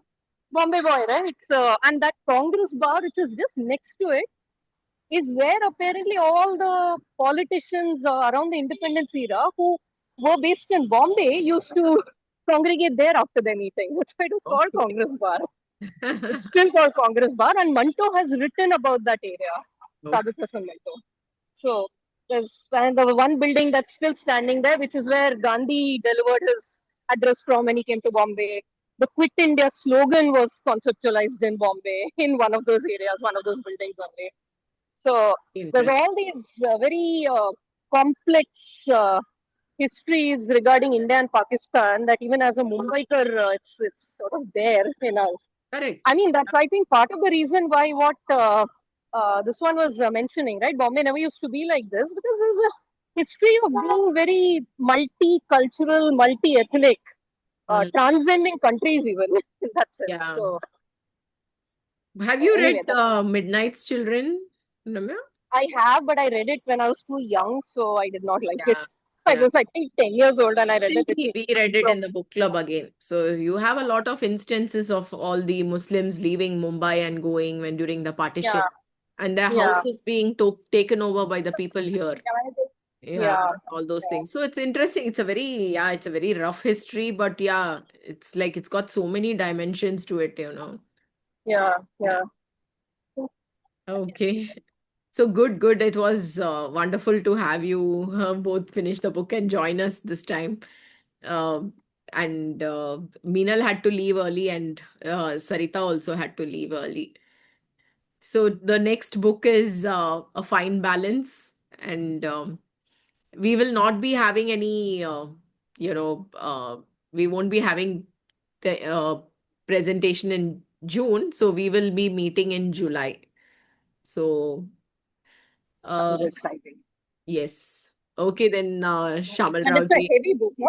Bombay boy, right? And that Congress bar, which is just next to it, is where apparently all the politicians around the independence era who were based in Bombay used to congregate there after their meetings. That's why it was called Okay. Congress Bar. It's still called Congress Bar, and Manto has written about that area, Okay. Sadhu Prasann Manto. So there's and the one building that's still standing there, which is where Gandhi delivered his address from when he came to Bombay. The Quit India slogan was conceptualized in Bombay in one of those areas, one of those buildings only. So there's Interesting. all these very complex histories regarding India and Pakistan that even as a Mumbaiker, it's sort of there in us. I Correct. mean, that's I think part of the reason why what this one was mentioning, right? Bombay never used to be like this because there's a history of being very multicultural, multi-ethnic, Mm, transcending countries even in that sense. yeah. So Have you read anyway, that's Midnight's Children, Ramya? I have, but I read it when I was too young, so I did not like it. Yeah. I Yeah. was, I think, 10 years old and I read it. Recently, we read it in the book club again. So you have a lot of instances of all the Muslims leaving Mumbai and going when during the Yeah, partition, and their yeah, houses being taken over by the people here. Yeah, yeah, all those things. So it's interesting. It's a very rough history, but yeah, it's like it's got so many dimensions to it, you know. yeah, Yeah. yeah. Okay. So good, good. It was wonderful to have you both finish the book and join us this time. Um, and Meenal had to leave early, and Sarita also had to leave early. So the next book is A Fine Balance, and we will not be having any, you know, we won't be having the presentation in June, so we will be meeting in July. So, uh, Sounds exciting. yes. Okay, then, Shamal And it's a Raoji. heavy book, no?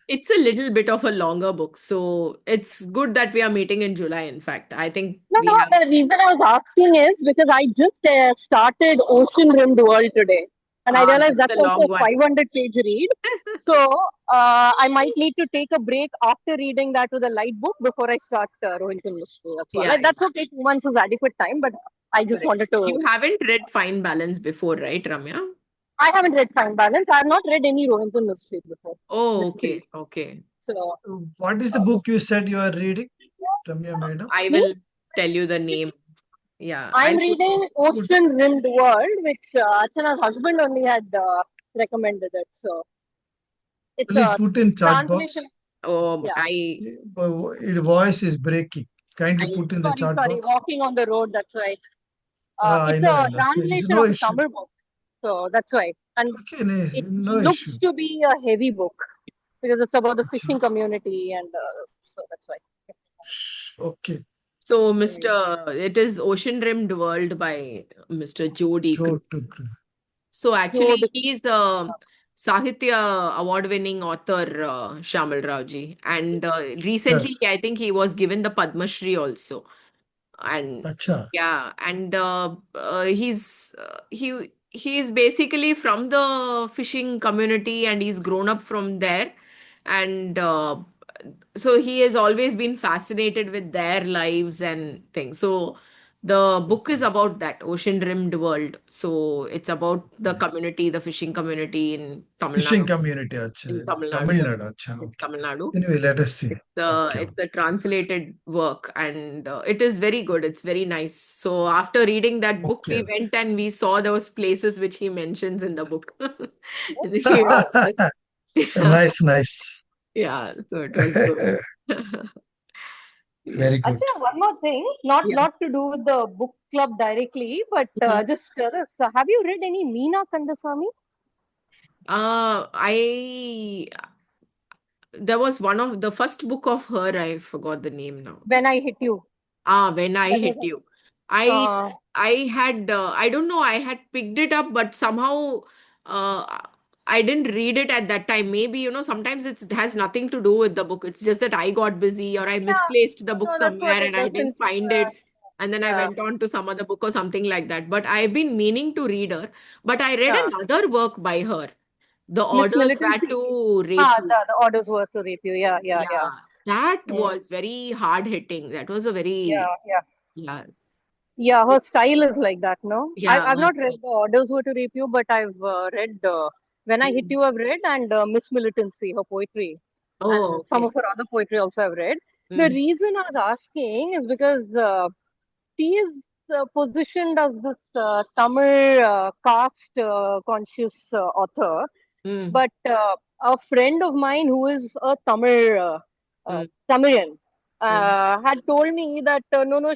It's a little bit of a longer book, so it's good that we are meeting in July, in fact. I think No, we no, have, the reason I was asking is because I just started Ocean Rimmed World today. And I realized that's that's a also long a one. 500-page read. So I might need to take a break after reading that with a light book before I start Rohinton Mystery. That's all. Yeah, Like, yeah, that's okay. 2 months is adequate time, but I just correct. wanted to. You haven't read Fine Balance before, right, Ramya? I haven't read Fine Balance. I have not read any Rohinton Mystery before. Oh, Mystery. okay, okay. So, What is the uh, book you said you are reading, Ramya madam? I me, will tell you the name. Yeah, I'm I'll put. reading Good. Ocean Rimmed World, which Archana's husband only had recommended it. So it's Please a put in chat translation. box. Oh, Yeah. Its voice is breaking. Kindly I'll put in the Sorry, chat sorry. box. Walking on the road. That's right. Ah, I It's know, I a know. It's translation no of a issue. Tamil book. So that's why. And Okay, it no issue. looks to be a heavy book because it's about the Achha. fishing community. And so that's why. Okay. So, Mm. it is Ocean Rimmed World by Mr. Joe Deacon. Joe took. So So actually, he's a Sahitya award-winning author, Shamal Raoji, and Yeah. recently, I think he was given the Padma Shri also. And Acha. yeah, and he's basically from the fishing community, and he's grown up from there, and so he has always been fascinated with their lives and things. So the book is Okay. about that ocean rimmed world. So it's about the Okay. community, the fishing community in Tamil Fishing Nadu. community. Acha. In Tamil Nadu, Tamil yeah. Nadu. Acha. In Okay. Tamil Nadu. Anyway, let us see. Okay. It's a translated work, and it is very good. It's very nice. So after reading that book, we Okay. went and we saw those places which he mentions in the book. In the few hours. Yeah, Nice, nice. yeah. So it was good. Very good. Actually, one more thing, not Yeah. not to do with the book club directly, but Mhm. just this. Have you read any Meena Kandasamy? I there was one of the first book of her, I forgot the name now. When I Hit You. When I That hit was you. I uh, I had I don't know, I had picked it up, but somehow I didn't read it at that time. Maybe, sometimes it has nothing to do with the book. It's just that I got busy or I yeah. misplaced the book No, that's what somewhere it and I is. didn't find it. And then I Yeah, went on to some other book or something like that. But I've been meaning to read her. But I read yeah. another work by her. The Miss orders were Militancy. to rape you. The orders were to rape you. Yeah, yeah, yeah. Yeah, that Mm, was very hard hitting. That was a very, yeah, yeah. yeah, Yeah, her style is like that, no? yeah, I've not read that's, The Orders Were to Rape You, but I've read When I Hit mm. You, I've read, and Miss Militancy, her poetry. Oh, And some okay. of her other poetry also I've read. The Mm, reason I was asking is because she is positioned as this Tamil caste conscious author, mm, but a friend of mine who is a Tamil mm. Tamilian Mm. had told me that no, no,